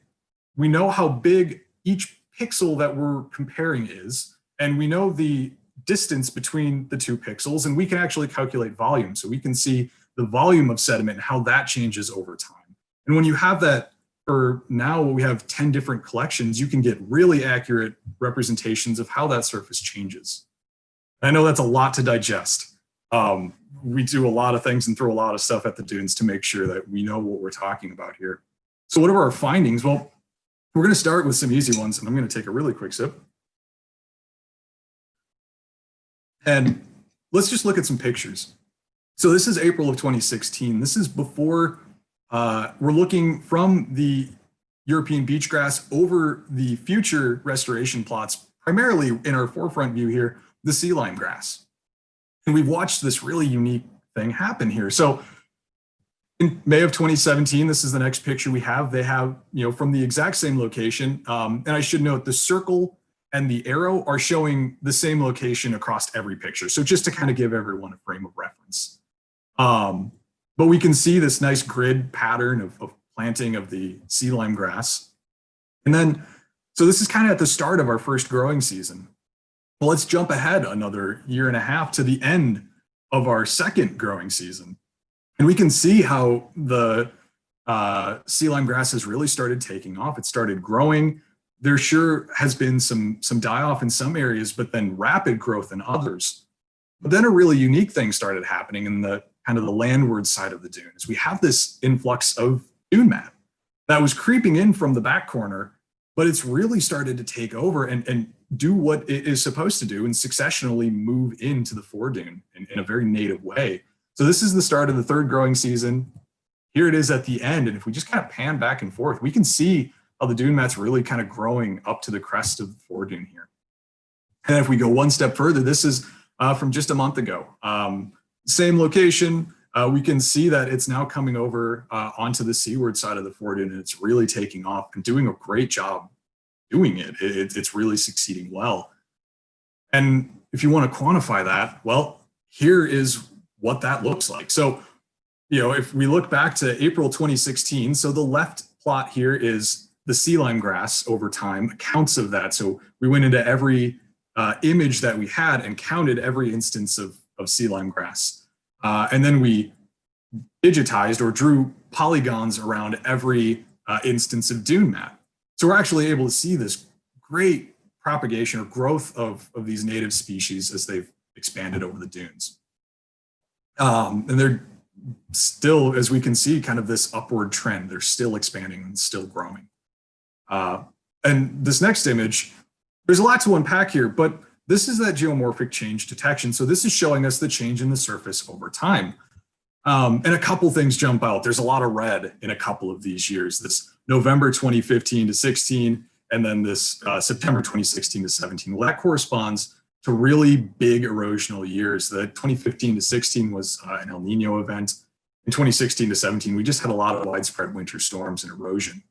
we know how big each pixel that we're comparing is, and we know the distance between the two pixels, and we can actually calculate volume. So we can see the volume of sediment and how that changes over time. And when you have that, for now we have 10 different collections, you can get really accurate representations of how that surface changes. I know that's a lot to digest. We do a lot of things and throw a lot of stuff at the dunes to make sure that we know what we're talking about here. So what are our findings? Well, we're going to start with some easy ones, and I'm going to take a really quick sip. And let's just look at some pictures. So this is April of 2016. This is before we're looking from the European beach grass over the future restoration plots, primarily in our forefront view here, the sea lime grass. And we've watched this really unique thing happen here. So in May of 2017, this is the next picture we have. They have, from the exact same location. And I should note the circle and the arrow are showing the same location across every picture. So just to kind of give everyone a frame of reference. But we can see this nice grid pattern of planting of the sea lime grass. And then, so this is kind of at the start of our first growing season. Well, let's jump ahead another year and a half to the end of our second growing season. And we can see how the sea lime grass has really started taking off. It started growing. There sure has been some die-off in some areas, but then rapid growth in others. But then a really unique thing started happening in the kind of the landward side of the dunes. We have this influx of dune mat that was creeping in from the back corner, but it's really started to take over and do what it is supposed to do and successionally move into the foredune in a very native way. So this is the start of the third growing season. Here it is at the end. And if we just kind of pan back and forth, we can see how the dune mat's really kind of growing up to the crest of the foredune here. And if we go one step further, this is from just a month ago. Same location, we can see that it's now coming over onto the seaward side of the foredune, and it's really taking off and doing a great job doing it. It's really succeeding well. And if you want to quantify that, well, here is what that looks like. So, if we look back to April 2016, so the left plot here is the sea lime grass over time, counts of that. So we went into every image that we had and counted every instance of sea lime grass. And then we digitized or drew polygons around every instance of dune mat. So we're actually able to see this great propagation or growth of these native species as they've expanded over the dunes. And they're still, as we can see, kind of this upward trend. They're still expanding and still growing. And this next image, there's a lot to unpack here, but this is that geomorphic change detection. So this is showing us the change in the surface over time. And a couple things jump out. There's a lot of red in a couple of these years, this November 2015 to 16, and then this September 2016 to 17. Well, that corresponds to really big erosional years. The 2015 to 16 was an El Nino event. In 2016 to 17, we just had a lot of widespread winter storms and erosion.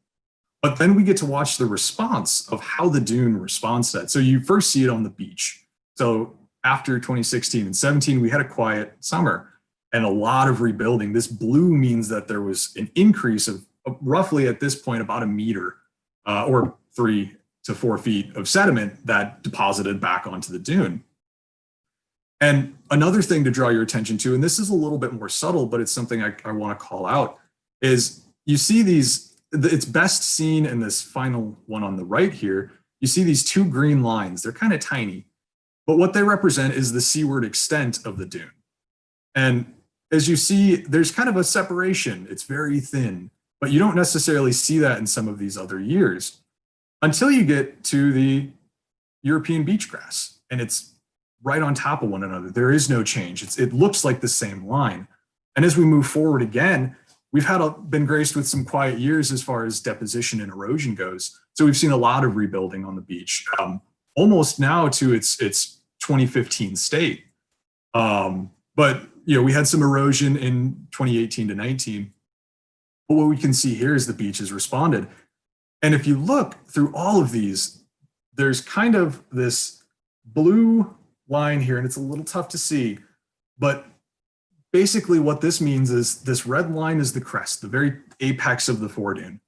But then we get to watch the response of how the dune responds to that. So you first see it on the beach. So after 2016 and 17, we had a quiet summer and a lot of rebuilding. This blue means that there was an increase of roughly at this point about a meter or 3 to 4 feet of sediment that deposited back onto the dune. And another thing to draw your attention to, and this is a little bit more subtle, but it's something I want to call out, is you see these, it's best seen in this final one on the right here. You see these two green lines. They're kind of tiny, but what they represent is the seaward extent of the dune. And as you see, there's kind of a separation. It's very thin, but you don't necessarily see that in some of these other years until you get to the European beach grass, and it's right on top of one another. There is no change. It looks like the same line. And as we move forward again, we've been graced with some quiet years as far as deposition and erosion goes. So we've seen a lot of rebuilding on the beach, almost now to its 2015 state. But we had some erosion in 2018 to 19. But what we can see here is the beach has responded. And if you look through all of these, there's kind of this blue line here, and it's a little tough to see, but basically what this means is this red line is the crest, the very apex of the foredune.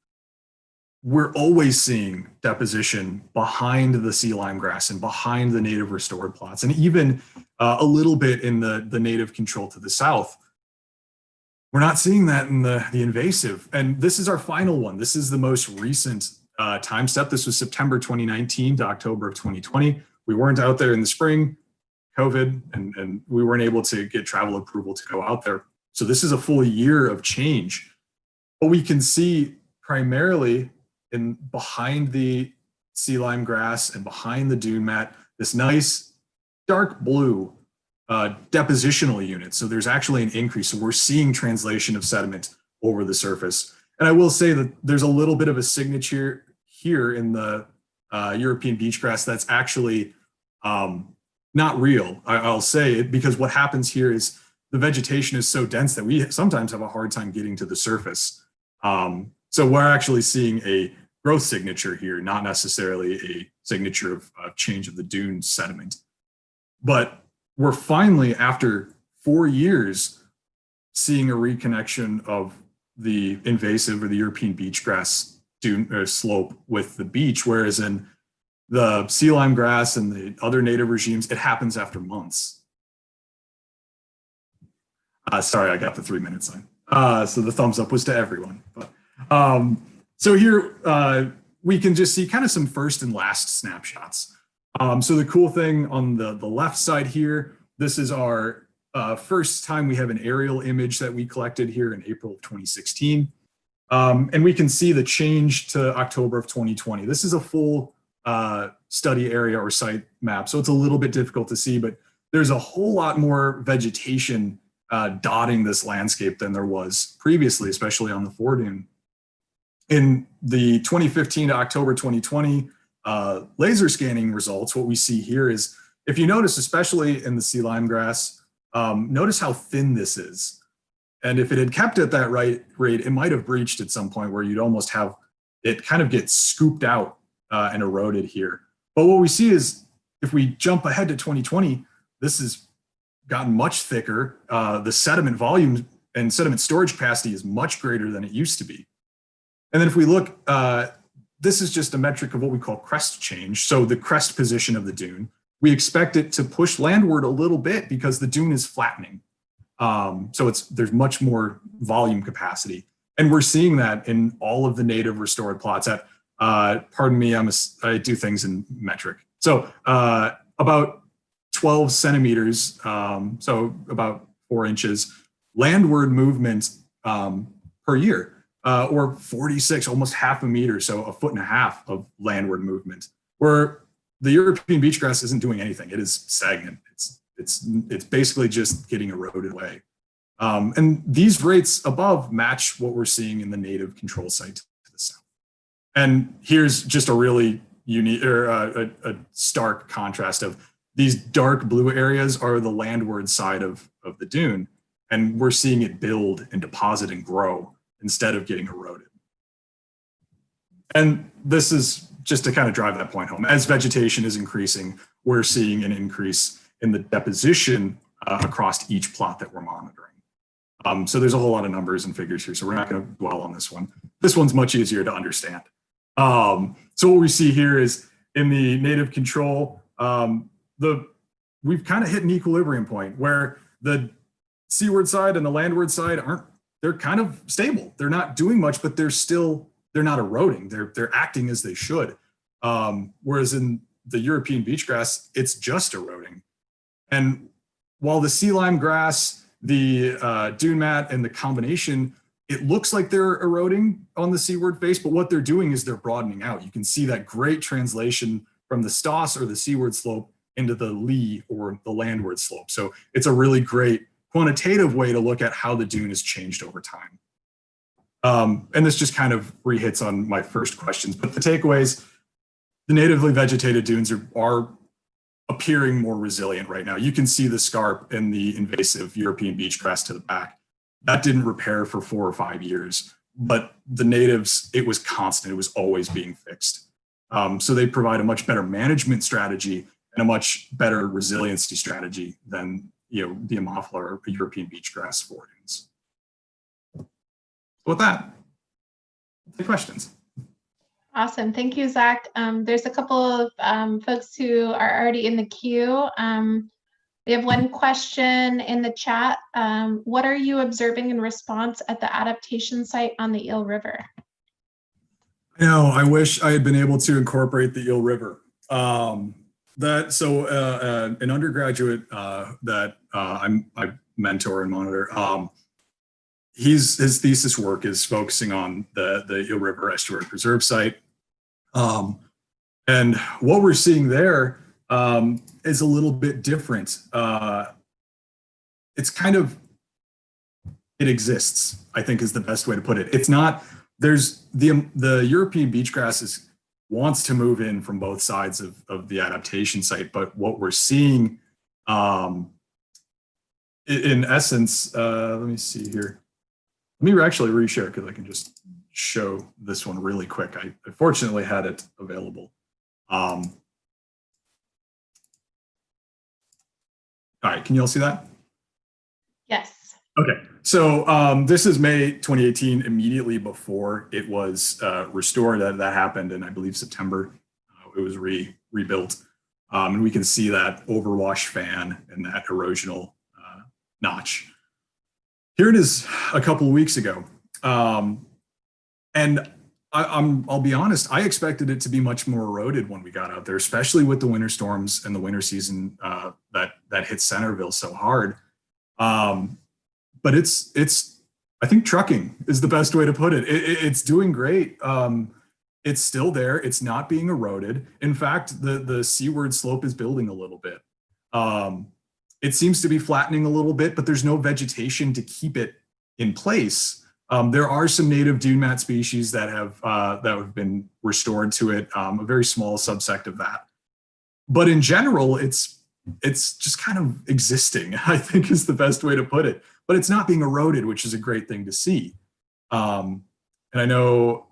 We're always seeing deposition behind the sea lime grass and behind the native restored plots, and even a little bit in the native control to the south. We're not seeing that in the invasive. And this is our final one. This is the most recent time step. This was September 2019 to October of 2020. We weren't out there in the spring, COVID, and we weren't able to get travel approval to go out there. So this is a full year of change. But we can see primarily behind the sea lime grass and behind the dune mat, this nice dark blue depositional unit. So there's actually an increase. So we're seeing translation of sediment over the surface. And I will say that there's a little bit of a signature here in the European beach grass that's actually not real. I'll say it because what happens here is the vegetation is so dense that we sometimes have a hard time getting to the surface. So we're actually seeing a growth signature here, not necessarily a signature of change of the dune sediment. But we're finally, after 4 years, seeing a reconnection of the invasive or the European beach grass dune or slope with the beach, whereas in the sea lime grass and the other native regimes, it happens after months. Sorry, I got the 3-minute sign. So the thumbs up was to everyone. But so here we can just see kind of some first and last snapshots. So the cool thing on the left side here, this is our first time we have an aerial image that we collected here in April of 2016. And we can see the change to October of 2020. This is a full study area or site map, so it's a little bit difficult to see, but there's a whole lot more vegetation dotting this landscape than there was previously, especially on the foredune. In the 2015 to October 2020 laser scanning results, what we see here is, if you notice, especially in the sea lime grass, notice how thin this is. And if it had kept at that rate, it might have breached at some point where you'd almost have it kind of get scooped out and eroded here. But what we see is, if we jump ahead to 2020, this has gotten much thicker. The sediment volume and sediment storage capacity is much greater than it used to be. And then if we look, this is just a metric of what we call crest change. So the crest position of the dune, we expect it to push landward a little bit because the dune is flattening. So there's much more volume capacity. And we're seeing that in all of the native restored plots at, pardon me, I do things in metric. So about 12 centimeters, so about 4 inches, landward movement per year. Or 46, almost half a meter, so 1.5 feet of landward movement, where the European beach grass isn't doing anything. It is stagnant. It's basically just getting eroded away. And these rates above match what we're seeing in the native control site to the south. And here's just a really unique or a stark contrast of these dark blue areas are the landward side of the dune, and we're seeing it build and deposit and grow instead of getting eroded. And this is just to kind of drive that point home. As vegetation is increasing, we're seeing an increase in the deposition across each plot that we're monitoring. So there's a whole lot of numbers and figures here, so we're not going to dwell on this one. This one's much easier to understand. So what we see here is in the native control, the we've kind of hit an equilibrium point where the seaward side and the landward side they're kind of stable. They're not doing much, but they're not eroding. They're acting as they should. Whereas in the European beach grass, it's just eroding. And while the sea lime grass, the dune mat, and the combination, it looks like they're eroding on the seaward face, but what they're doing is they're broadening out. You can see that great translation from the stoss or the seaward slope into the lee or the landward slope. So it's a really great quantitative way to look at how the dune has changed over time. And this just kind of re-hits on my first questions, but the takeaways, the natively vegetated dunes are appearing more resilient right now. You can see the scarp and the invasive European beach grass to the back. That didn't repair for 4 or 5 years, but the natives, it was constant. It was always being fixed. So they provide a much better management strategy and a much better resiliency strategy than the Ammophila or European beach grass foredunes. So with that, any questions? Awesome. Thank you, Zach. There's a couple of folks who are already in the queue. We have one question in the chat. What are you observing in response at the adaptation site on the Eel River? I wish I had been able to incorporate the Eel River. An undergraduate that I mentor and monitor, his thesis work is focusing on the Eel River Estuary Preserve Site. And what we're seeing there is a little bit different. It's kind of, it exists, I think is the best way to put it. It's not, there's the European beach grass wants to move in from both sides of the adaptation site, but what we're seeing in essence, let me see here. Let me actually reshare because I can just show this one really quick. I fortunately had it available. All right, can you all see that? Yes. Okay, so this is May 2018, immediately before it was restored. That happened in, I believe, September. It was rebuilt. And we can see that overwash fan and that erosional notch. Here it is a couple of weeks ago. And I'll be honest, I expected it to be much more eroded when we got out there, especially with the winter storms and the winter season that hit Centerville so hard. But I think trucking is the best way to put it. It's doing great. It's still there. It's not being eroded. In fact, the seaward slope is building a little bit. It seems to be flattening a little bit, but there's no vegetation to keep it in place. There are some native dune mat species that have been restored to it, a very small subsect of that. But in general, it's just kind of existing, I think is the best way to put it. But it's not being eroded, which is a great thing to see. And I know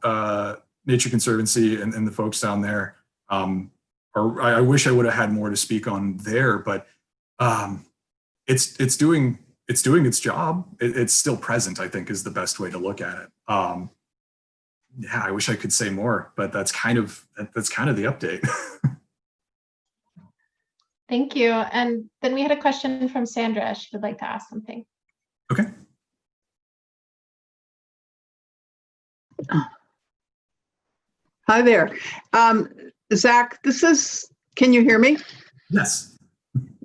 Nature Conservancy and the folks down there, I wish I would have had more to speak on there, but it's doing its job. It's still present, I think, is the best way to look at it. Yeah, I wish I could say more, but that's kind of the update. Thank you. And then we had a question from Sandra. She would like to ask something. Okay. Hi there. Zach, can you hear me? Yes.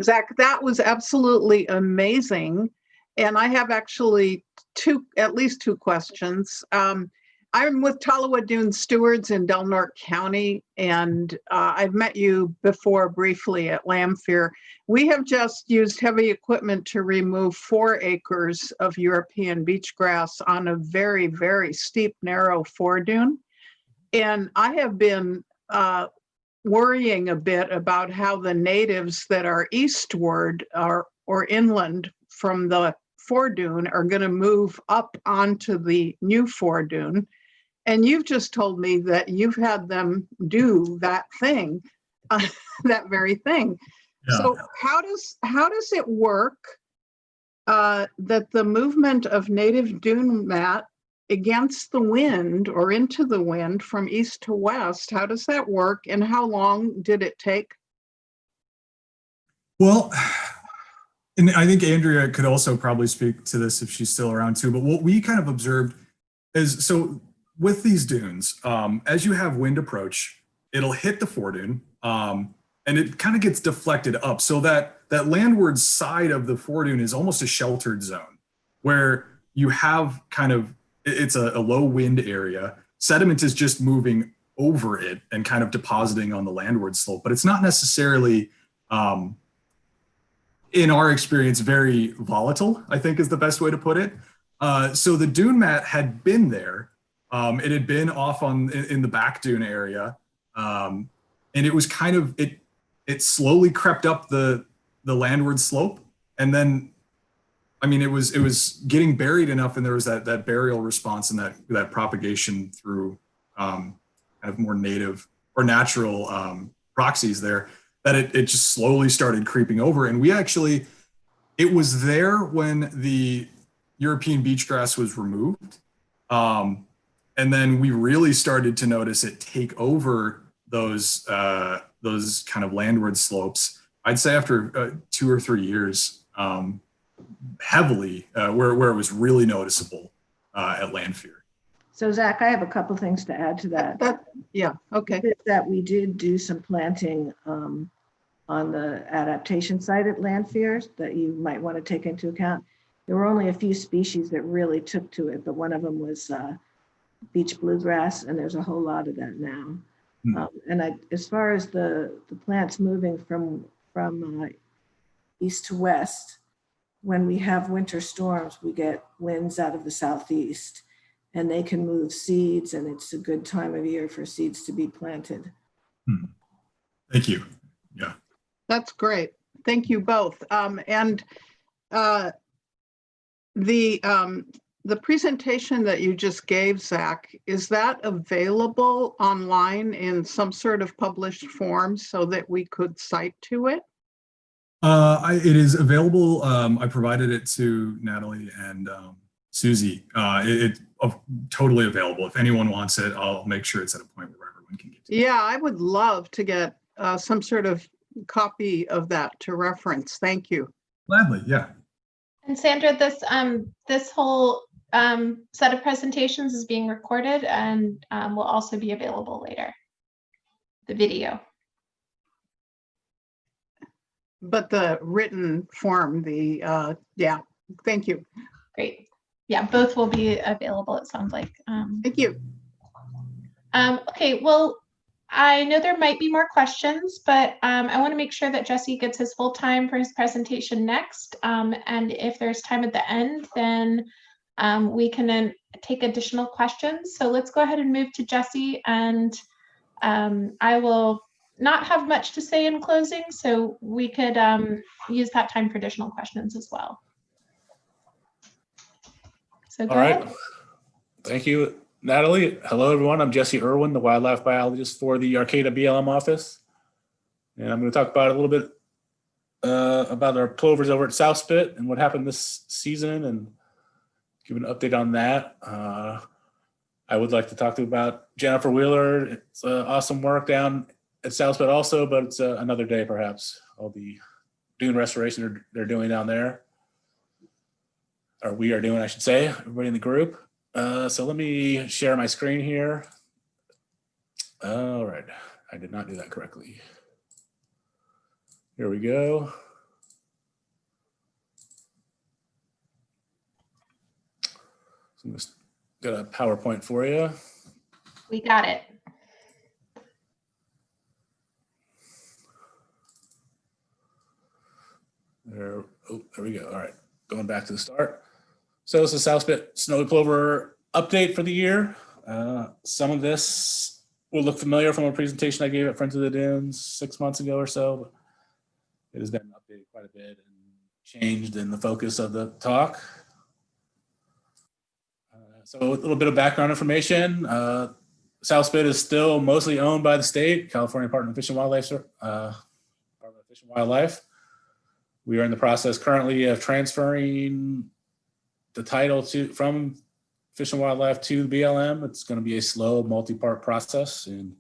Zach, that was absolutely amazing. And I have actually at least two questions. I'm with Tolowa Dune Stewards in Del Norte County, and I've met you before briefly at Lanphere. We have just used heavy equipment to remove 4 acres of European beach grass on a very, very steep, narrow foredune. And I have been worrying a bit about how the natives that are eastward or inland from the foredune are going to move up onto the new foredune. And you've just told me that you've had them do that thing, that very thing. Yeah. So how does it work that the movement of native dune mat against the wind or into the wind from east to west, how does that work and how long did it take? Well, and I think Andrea could also probably speak to this if she's still around too, but what we kind of observed is, so with these dunes, as you have wind approach, it'll hit the foredune, and it kind of gets deflected up, so that landward side of the foredune is almost a sheltered zone where you have kind of, it's a low wind area. Sediment is just moving over it and kind of depositing on the landward slope, but it's not necessarily, in our experience, very volatile, I think is the best way to put it. So the dune mat had been there. It had been off in the back dune area. And it was kind of, it slowly crept up the landward slope. And then, I mean, it was getting buried enough, and there was that burial response and that propagation through kind of more native or natural proxies there, that it just slowly started creeping over. And it was there when the European beach grass was removed. And then we really started to notice it take over those kind of landward slopes, I'd say after 2 or 3 years, heavily, where it was really noticeable at Lanphere. So Zach, I have a couple things to add to that. Yeah, okay. That we did do some planting on the adaptation site at Lanphere that you might want to take into account. There were only a few species that really took to it, but one of them was beach bluegrass, and there's a whole lot of that now. And as far as the plants moving from east to west, when we have winter storms, we get winds out of the southeast, and they can move seeds, and it's a good time of year for seeds to be planted. Thank you. Yeah. That's great. Thank you both. And the presentation that you just gave, Zach, is that available online in some sort of published form so that we could cite to it? It is available. I provided it to Natalie and Susie. It's totally available. If anyone wants it, I'll make sure it's at a point where everyone can get to it. Yeah, I would love to get some sort of copy of that to reference. Thank you. Gladly, yeah. And Sandra, this whole set of presentations is being recorded and will also be available later, the video. But the written form, yeah, thank you. Great. Yeah, both will be available, it sounds like. Thank you. Okay, well, I know there might be more questions, but I want to make sure that Jesse gets his full time for his presentation next. And if there's time at the end, then we can then take additional questions. So let's go ahead and move to Jesse, and I will not have much to say in closing, so we could use that time for additional questions as well. So go ahead. Thank you, Natalie. Hello, everyone. I'm Jesse Irwin, the wildlife biologist for the Arcata BLM office. And I'm going to talk about a little bit about our plovers over at South Spit and what happened this season and give an update on that. I would like to talk to you about Jennifer Wheeler. It's awesome work down at South Spit also, but it's another day perhaps. All the dune restoration they're doing down there. Or we are doing, I should say, everybody in the group. So let me share my screen here. All right, I did not do that correctly. Here we go. So I'm just got a PowerPoint for you. We got it. There we go. All right, going back to the start. So this is South Spit snowy plover update for the year. Some of this will look familiar from a presentation I gave at Friends of the Dunes 6 months ago or so. But it has been updated quite a bit and changed in the focus of the talk. So a little bit of background information. South Spit is still mostly owned by the state, California Department of Fish and Wildlife. We are in the process currently of transferring the title from Fish and Wildlife to the BLM. It's going to be a slow multi-part process, and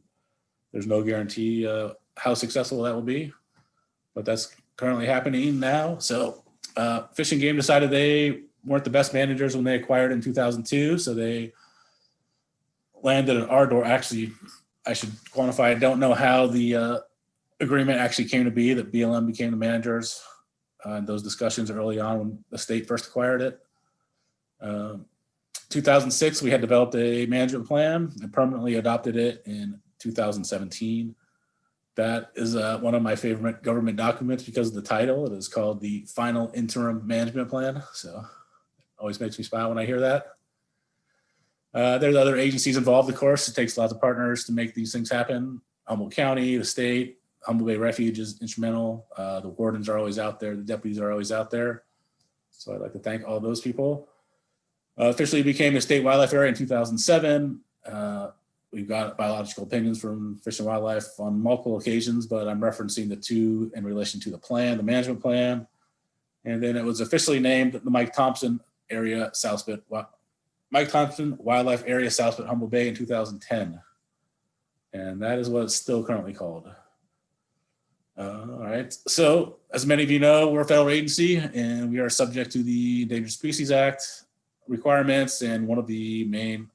there's no guarantee how successful that will be, but that's currently happening now. So Fish and Game decided they weren't the best managers when they acquired in 2002. So they landed at our door. Actually, I should quantify, I don't know how the agreement actually came to be that BLM became the managers in those discussions early on when the state first acquired it. 2006, we had developed a management plan and permanently adopted it in 2017. That is one of my favorite government documents because of the title. It is called the Final Interim Management Plan. So it always makes me smile when I hear that. There's other agencies involved, of course. It takes lots of partners to make these things happen. Humboldt County, the state, Humboldt Bay Refuge is instrumental. The wardens are always out there. The deputies are always out there. So I'd like to thank all those people. Officially became a state wildlife area in 2007. We've got biological opinions from Fish and Wildlife on multiple occasions, but I'm referencing the two in relation to the plan, the management plan. And then it was officially named the Mike Thompson Area Southspit, Mike Thompson Wildlife Area Southspit Humboldt Bay in 2010. And that is what it's still currently called. All right, so as many of you know, we're a federal agency and we are subject to the Endangered Species Act requirements, and one of the main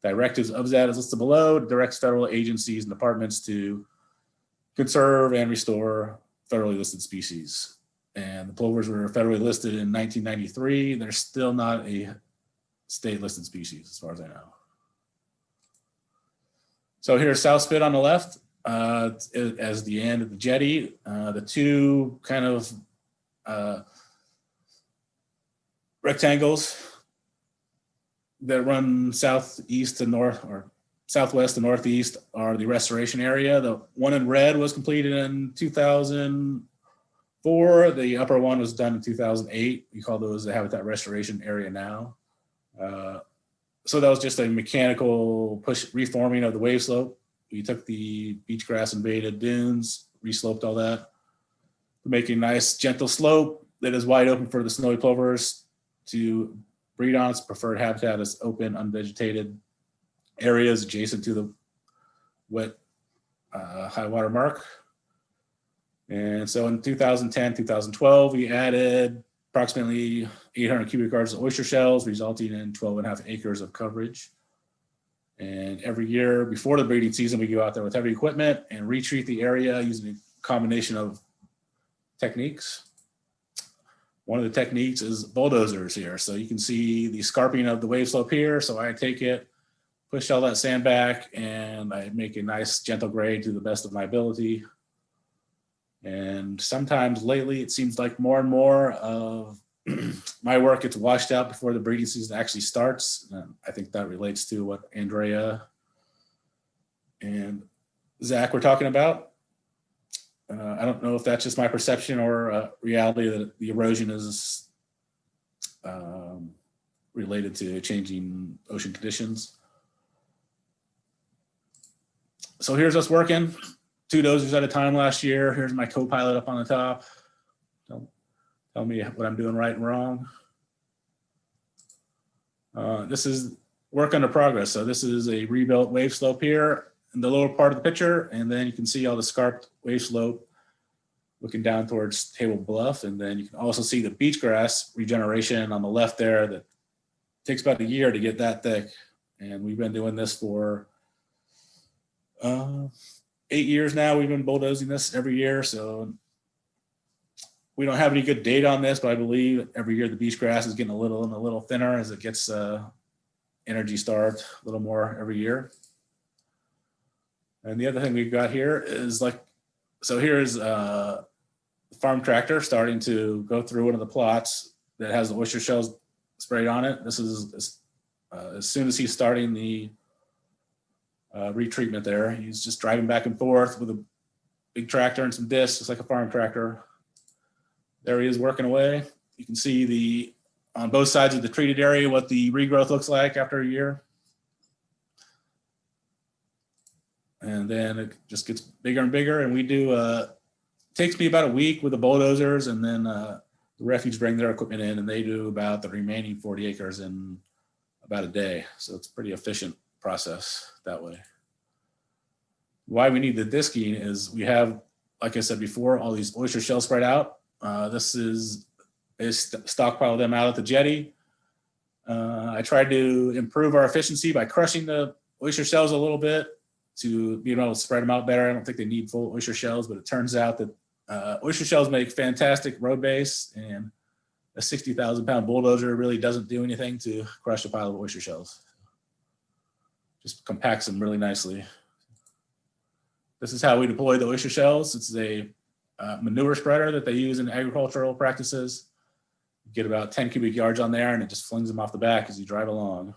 directives of that is listed below. It directs federal agencies and departments to conserve and restore federally listed species. And the plovers were federally listed in 1993. They're still not a state listed species as far as I know. So here's Southspit on the left as the end of the jetty. The two kind of rectangles that run southeast to north or southwest to northeast are the restoration area. The one in red was completed in 2004. The upper one was done in 2008. We call those the habitat restoration area now. So that was just a mechanical reforming of the wave slope. We took the beach grass invaded dunes, resloped all that to make a nice gentle slope that is wide open for the snowy plovers to breed on. Its preferred habitat is open, unvegetated areas adjacent to the wet high water mark. And so in 2010, 2012, we added approximately 800 cubic yards of oyster shells, resulting in 12.5 acres of coverage. And every year before the breeding season, we go out there with heavy equipment and retreat the area using a combination of techniques. One of the techniques is bulldozers here. So you can see the scarping of the wave slope here. So I take it, push all that sand back, and I make a nice gentle grade to the best of my ability. And sometimes lately, it seems like more and more of my work gets washed out before the breeding season actually starts. And I think that relates to what Andrea and Zach were talking about. I don't know if that's just my perception or reality that the erosion is related to changing ocean conditions. So here's us working 2 dozers at a time last year. Here's my co-pilot up on the top. Tell me what I'm doing right and wrong. This is work under progress. So this is a rebuilt wave slope here in the lower part of the picture. And then you can see all the scarped wave slope looking down towards Table Bluff. And then you can also see the beach grass regeneration on the left there that takes about a year to get that thick. And we've been doing this for 8 years now. We've been bulldozing this every year. So we don't have any good data on this, but I believe every year the beach grass is getting a little thinner as it gets energy starved a little more every year. And the other thing we've got here is so here's a farm tractor starting to go through one of the plots that has the oyster shells sprayed on it. This is as soon as he's starting the retreatment there, he's just driving back and forth with a big tractor and some discs, just like a farm tractor. There he is working away. You can see on both sides of the treated area what the regrowth looks like after a year. And then it just gets bigger and bigger. And we do, takes me about a week with the bulldozers, and then the refuge bring their equipment in and they do about the remaining 40 acres in about a day. So it's a pretty efficient process that way. Why we need the disking is we have like I said before, all these oyster shells spread out. This is a stockpile of them out at the jetty. I tried to improve our efficiency by crushing the oyster shells a little bit to be able to spread them out better. I don't think they need full oyster shells, but it turns out that oyster shells make fantastic road base, and a 60,000-pound bulldozer really doesn't do anything to crush a pile of oyster shells. Just compacts them really nicely. This is how we deploy the oyster shells. It's a manure spreader that they use in agricultural practices. You get about 10 cubic yards on there, and it just flings them off the back as you drive along.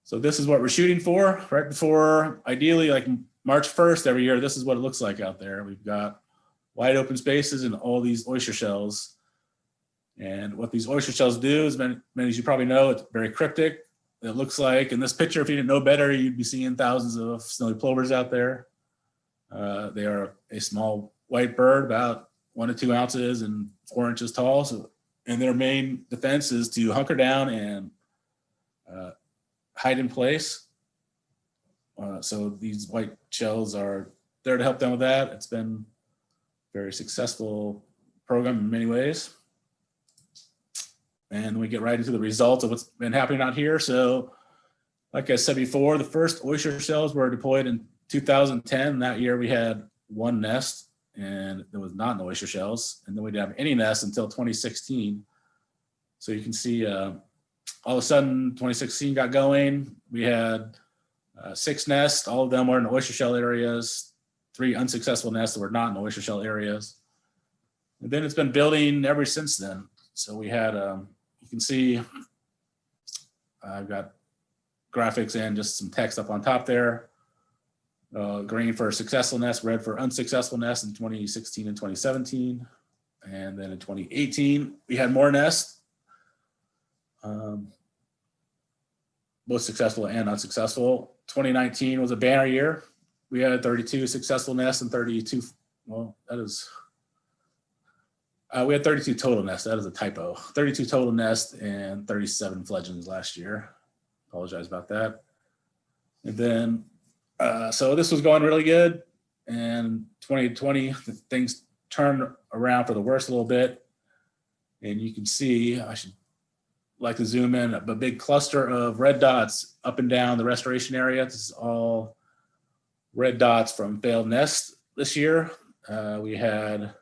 So this is what we're shooting for right before, ideally like March 1st every year. This is what it looks like out there. We've got wide open spaces and all these oyster shells. And what these oyster shells do is, many as you probably know, it's very cryptic. It looks like in this picture, if you didn't know better, you'd be seeing thousands of snowy plovers out there. They are a small white bird, about 1 to 2 ounces and 4 inches tall. So, and their main defense is to hunker down and hide in place. So these white shells are there to help them with that. It's been a very successful program in many ways. And we get right into the results of what's been happening out here. So like I said before, the first oyster shells were deployed in 2010. That year we had 1 nest, and there was not no oyster shells. And then we didn't have any nests until 2016. So you can see all of a sudden 2016 got going. We had 6 nests. All of them were in oyster shell areas, 3 unsuccessful nests that were not in oyster shell areas. And then it's been building ever since then. So we had, you can see, I've got graphics and just some text up on top there. Green for successful nests, red for unsuccessful nests in 2016 and 2017. And then in 2018, we had more nests, both successful and unsuccessful. 2019 was a banner year. We had 32 successful nests and 32, well, that is, we had 32 total nests. That is a typo. 32 total nests and 37 fledglings last year. Apologize about that. And then, so this was going really good. And 2020, things turned around for the worse a little bit. And you can see, I should like to zoom in, a big cluster of red dots up and down the restoration area. This is all red dots from failed nests this year. We had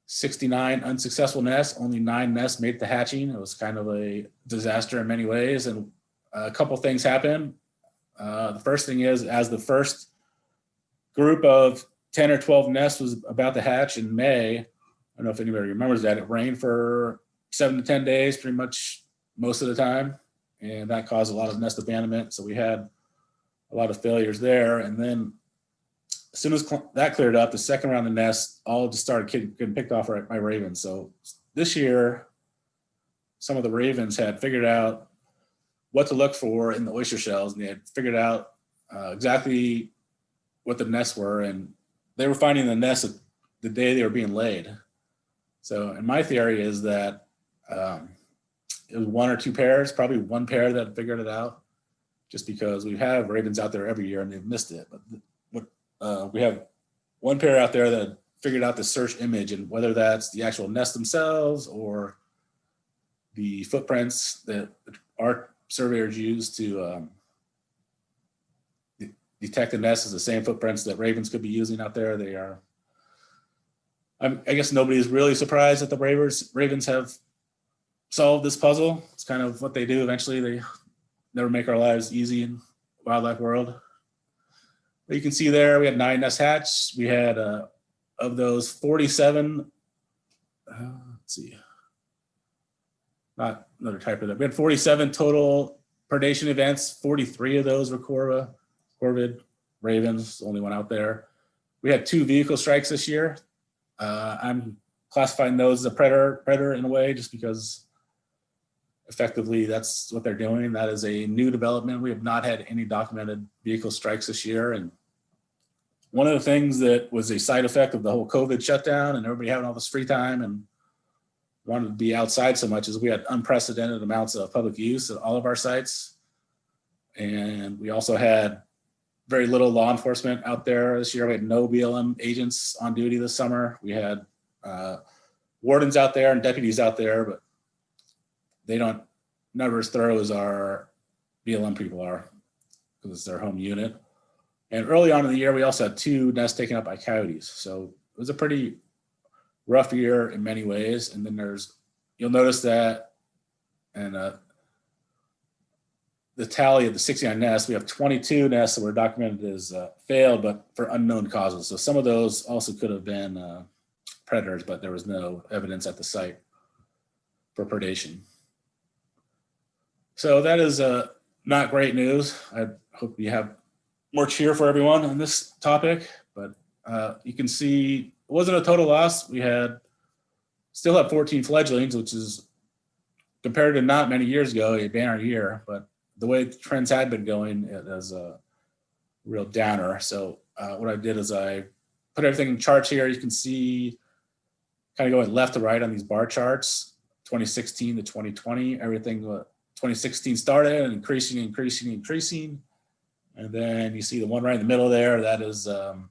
69 unsuccessful nests, only 9 nests made it to hatching. It was kind of a disaster in many ways. And a couple things happened. The first thing is, as the first group of 10 or 12 nests was about to hatch in May, I don't know if anybody remembers that, it rained for 7 to 10 days, pretty much most of the time. And that caused a lot of nest abandonment. So we had a lot of failures there. And then as soon as that cleared up, the second round of nests all just started getting picked off by ravens. So this year, some of the ravens had figured out what to look for in the oyster shells, and they had figured out exactly what the nests were, and they were finding the nests the day they were being laid. So, and my theory is that it was 1 or 2 pairs, probably 1 pair that figured it out, just because we have ravens out there every year and they've missed it. But we have 1 pair out there that figured out the search image, and whether that's the actual nest themselves or the footprints that our surveyors use to detect the nest is the same footprints that ravens could be using out there. They are, I guess nobody's really surprised that the ravens have solved this puzzle. It's kind of what they do eventually. They never make our lives easy in the wildlife world. But you can see there, we had 9 nests hatched. We had, of those 47, let's see, not another type of that. We had 47 total predation events. 43 of those were corvid ravens, the only one out there. We had 2 vehicle strikes this year. I'm classifying those as a predator in a way, just because effectively that's what they're doing. That is a new development. We have not had any documented vehicle strikes this year. And one of the things that was a side effect of the whole COVID shutdown and everybody having all this free time and wanted to be outside so much is we had unprecedented amounts of public use at all of our sites. And we also had very little law enforcement out there this year. We had no BLM agents on duty this summer. We had wardens out there and deputies out there, but they don't never as thorough as our BLM people are because it's their home unit. And early on in the year, we also had 2 nests taken up by coyotes. So it was a pretty rough year in many ways. And then you'll notice that, and the tally of the 69 nests, we have 22 nests that were documented as failed, but for unknown causes. So some of those also could have been predators, but there was no evidence at the site for predation. So that is not great news. I hope you have more cheer for everyone on this topic, but you can see it wasn't a total loss. We still have 14 fledglings, which is compared to not many years ago, a banner year, but the way the trends had been going, it was a real downer. So what I did is I put everything in charts here. You can see kind of going left to right on these bar charts, 2016 to 2020, everything 2016 started and increasing. And then you see the one right in the middle there, that is the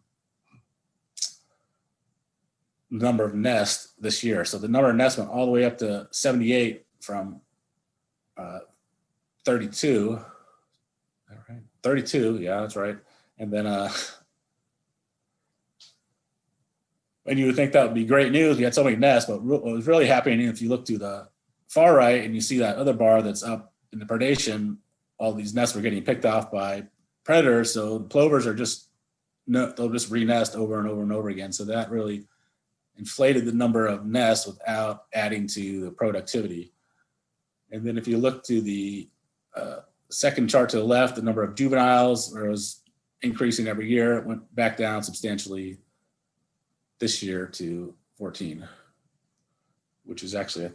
number of nests this year. So the number of nests went all the way up to 78 from 32. Right? 32, yeah, that's right. And then and you would think that would be great news. We had so many nests, but what was really happening, if you look to the far right and you see that other bar that's up in the predation, all these nests were getting picked off by predators. So the plovers are they'll just re-nest over and over and over again. So that really inflated the number of nests without adding to the productivity. And then if you look to the second chart to the left, the number of juveniles was increasing every year. It went back down substantially this year to 14, which is actually, I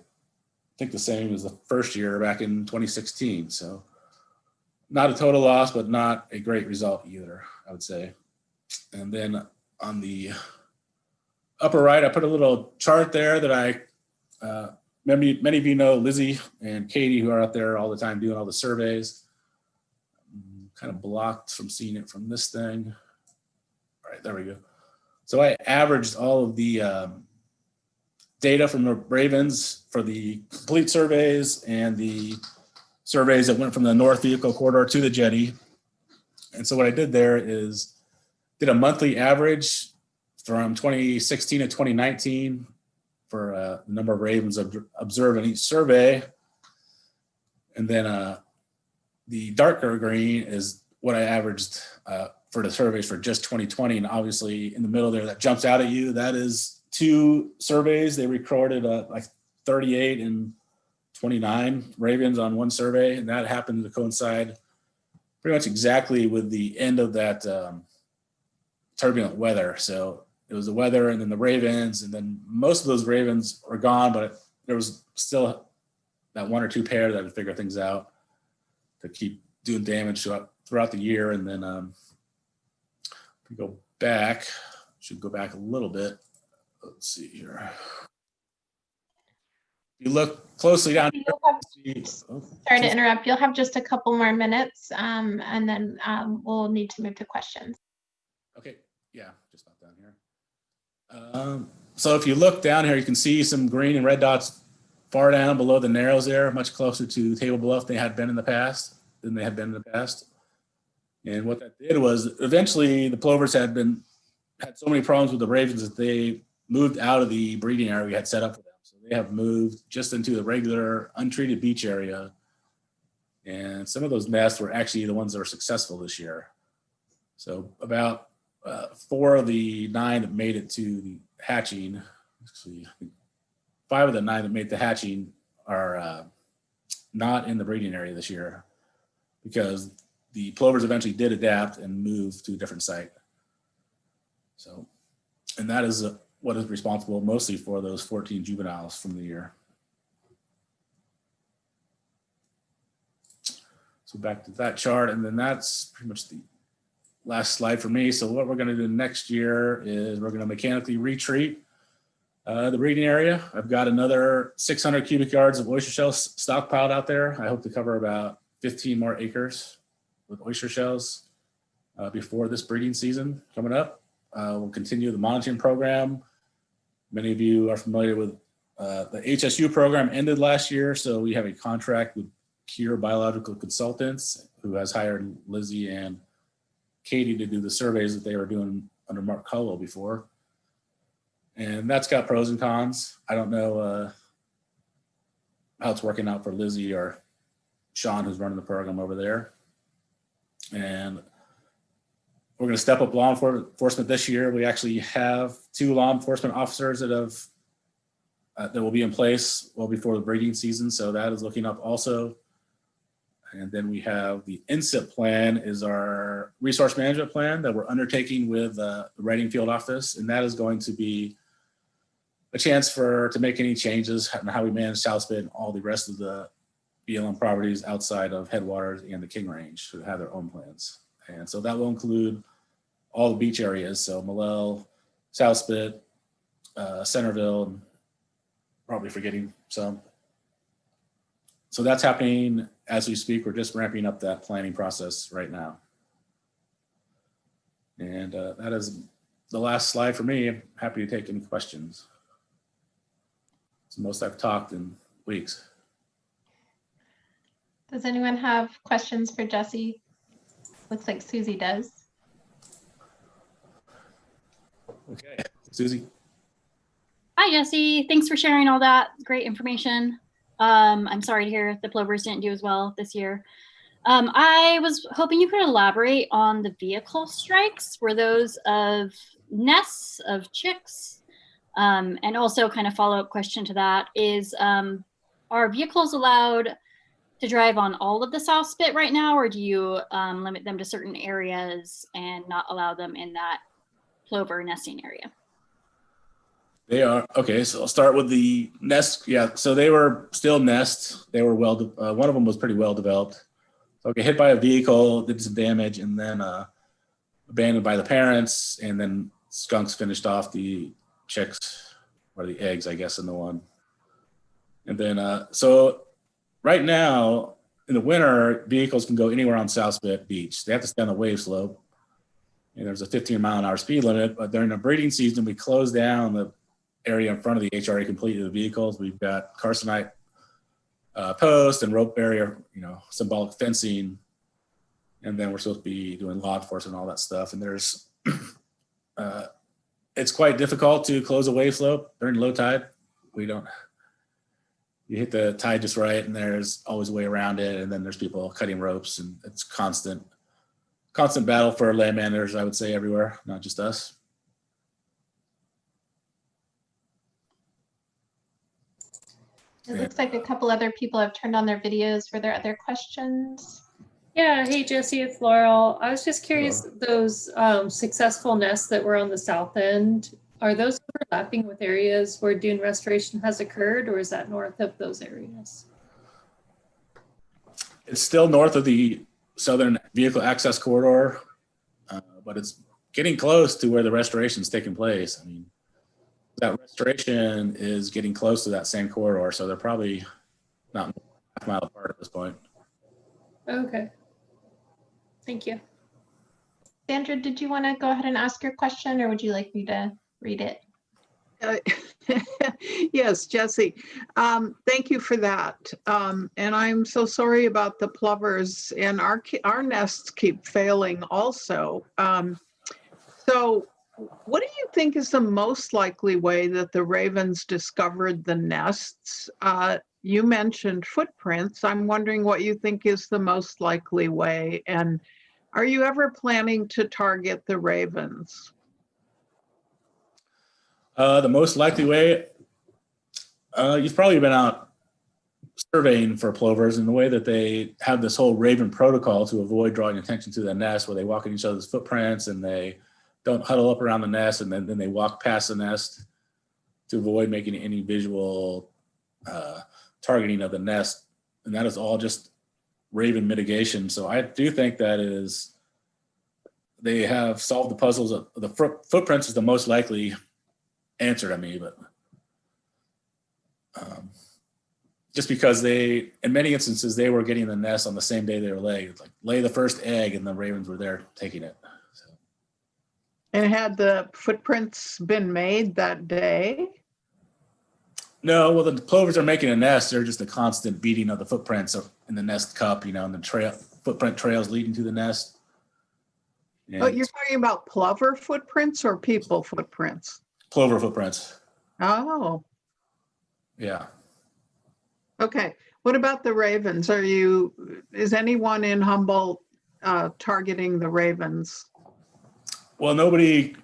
think, the same as the first year back in 2016. So not a total loss, but not a great result either, I would say. And then on the upper right, I put a little chart there that many of you know Lizzie and Katie, who are out there all the time doing all the surveys. I'm kind of blocked from seeing it from this thing. All right, there we go. So I averaged all of the data from the ravens for the complete surveys and the surveys that went from the North Vehicle Corridor to the jetty. And so what I did there is did a monthly average from 2016 to 2019 for the number of ravens observed in each survey. And then the darker green is what I averaged for the surveys for just 2020. And obviously in the middle there, that jumps out at you. That is 2 surveys. They recorded like 38 and 29 ravens on one survey. And that happened to coincide pretty much exactly with the end of that turbulent weather. So it was the weather and then the ravens, and then most of those ravens were gone, but there was still that 1 or 2 pair that would figure things out to keep doing damage throughout the year. And then if we go back, should go back a little bit. Let's see here. If you look closely down here, sorry to interrupt. You'll have just a couple more minutes, and then we'll need to move to questions. Okay, yeah, just about down here. So if you look down here, you can see some green and red dots far down below the narrows there, much closer to Table Bluff than they had been in the past. And what that did was eventually the plovers had so many problems with the ravens that they moved out of the breeding area we had set up for them. So they have moved just into the regular untreated beach area. And some of those nests were actually the ones that were successful this year. So about 4 of the 9 that made it to the hatching, actually 5 of the 9 that made the hatching are not in the breeding area this year because the plovers eventually did adapt and move to a different site. So, and that is what is responsible mostly for those 14 juveniles from the year. So back to that chart, and then that's pretty much the last slide for me. So what we're going to do next year is we're going to mechanically retreat the breeding area. I've got another 600 cubic yards of oyster shells stockpiled out there. I hope to cover about 15 more acres with oyster shells. before this breeding season coming up. We'll continue the monitoring program. Many of you are familiar with the HSU program ended last year, so we have a contract with Cure Biological Consultants, who has hired Lizzie and Katie to do the surveys that they were doing under Mark Cullow before. And that's got pros and cons. I don't know how it's working out for Lizzie or Sean, who's running the program over there. And we're going to step up law enforcement this year. We actually have 2 law enforcement officers that have that will be in place well before the breeding season. So that is looking up also. And then we have the INSIP plan is our resource management plan that we're undertaking with the Writing Field office. And that is going to be a chance to make any changes in how we manage South Spit and all the rest of the BLM properties outside of Headwaters and the King Range who have their own plans. And so that will include all the beach areas. So Malel, South Spit, Centerville, probably forgetting some. So that's happening as we speak. We're just ramping up that planning process right now. And that is the last slide for me. I'm happy to take any questions. It's the most I've talked in weeks. Does anyone have questions for Jesse? Looks like Susie does. Okay, Susie. Hi, Jesse. Thanks for sharing all that great information. I'm sorry to hear the plovers didn't do as well this year. I was hoping you could elaborate on the vehicle strikes. Were those of nests of chicks? And also kind of follow-up question to that is, are vehicles allowed to drive on all of the South Spit right now, or do you limit them to certain areas and not allow them in that plover nesting area? They are, okay, so I'll start with the nest. Yeah, so they were still nests. They were one of them was pretty well developed. So okay, hit by a vehicle, did some damage, and then abandoned by the parents, and then skunks finished off the chicks, or the eggs, I guess, in the one. And then, so right now, in the winter, vehicles can go anywhere on South Spit Beach. They have to stay on the wave slope. And there's a 15-mile-an-hour speed limit, but during the breeding season, we close down the area in front of the HRA completely, the vehicles. We've got carcinite post and rope barrier, symbolic fencing. And then we're supposed to be doing law enforcement and all that stuff. And there's, it's quite difficult to close a wave slope during low tide. You hit the tide just right, and there's always a way around it. And then there's people cutting ropes, and it's constant battle for land managers, I would say, everywhere, not just us. It looks like a couple other people have turned on their videos. Were there other questions? Yeah, hey Jesse, it's Laurel. I was just curious, those successful nests that were on the south end, are those overlapping with areas where dune restoration has occurred, or is that north of those areas? It's still north of the Southern Vehicle Access Corridor, but it's getting close to where the restoration is taking place. I mean, that restoration is getting close to that same corridor, so they're probably not half a mile apart at this point. Okay. Thank you. Sandra, did you want to go ahead and ask your question, or would you like me to read it? Yes, Jesse, thank you for that. And I'm so sorry about the plovers, and our nests keep failing also. So what do you think is the most likely way that the ravens discovered the nests? You mentioned footprints. I'm wondering what you think is the most likely way. And are you ever planning to target the ravens? The most likely way, you've probably been out surveying for plovers, in the way that they have this whole raven protocol to avoid drawing attention to the nest, where they walk in each other's footprints and they don't huddle up around the nest, and then they walk past the nest to avoid making any visual targeting of the nest. And that is all just raven mitigation. So I do think that they have solved the puzzles. The footprints is the most likely answer to me, but just because in many instances, they were getting the nest on the same day they were laid. It's like lay the first egg and the ravens were there taking it. And had the footprints been made that day? No, well, the plovers are making a nest. They're just a constant beating of the footprints in the nest cup, and the footprint trails leading to the nest. Oh, And you're talking about plover footprints or people footprints? plover footprints. Oh, Yeah. okay. What about the ravens? Is anyone in Humboldt targeting the ravens? Well, nobody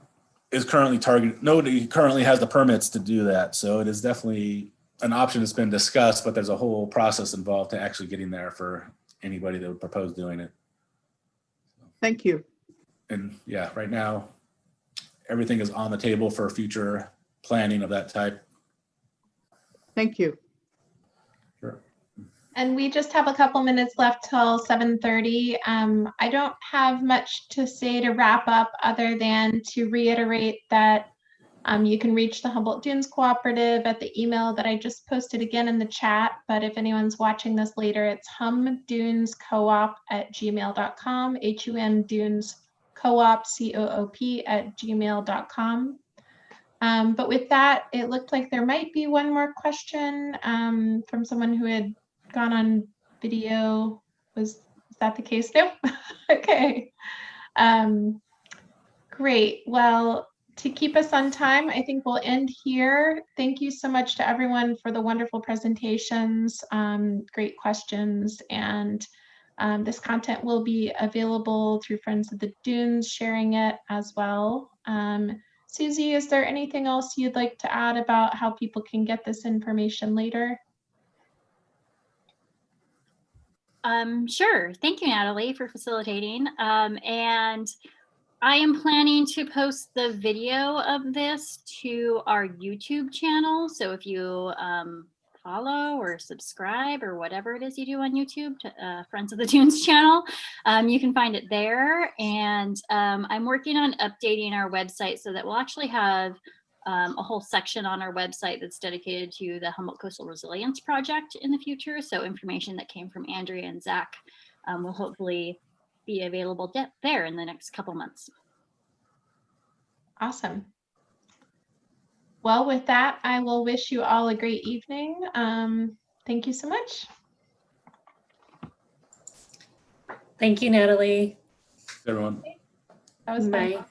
currently has the permits to do that. So it is definitely an option that's been discussed, but there's a whole process involved to actually getting there for anybody that would propose doing it. Thank you. And yeah, right now, everything is on the table for future planning of that type. Thank you. Sure. And we just have a couple minutes left till 7:30. I don't have much to say to wrap up other than to reiterate that you can reach the Humboldt Dunes Cooperative at the email that I just posted again in the chat. But if anyone's watching this later, it's humdunescoop@gmail.com, humdunescoop, COOP@gmail.com. But with that, it looked like there might be one more question from someone who had gone on video. Is that the case? No? Okay. Great. Well, to keep us on time, I think we'll end here. Thank you so much to everyone for the wonderful presentations, great questions, and this content will be available through Friends of the Dunes, sharing it as well. Susie, is there anything else you'd like to add about how people can get this information later? Sure. Thank you, Natalie, for facilitating. And I am planning to post the video of this to our YouTube channel. So if you follow or subscribe or whatever it is you do on YouTube, to Friends of the Dunes channel, you can find it there. And I'm working on updating our website so that we'll actually have a whole section on our website that's dedicated to the Humboldt Coastal Resilience Project in the future. So information that came from Andrea and Zach will hopefully be available there in the next couple months. Awesome. Well, with that, I will wish you all a great evening. Thank you so much. Thank you, Natalie. Everyone. That was fun. Bye.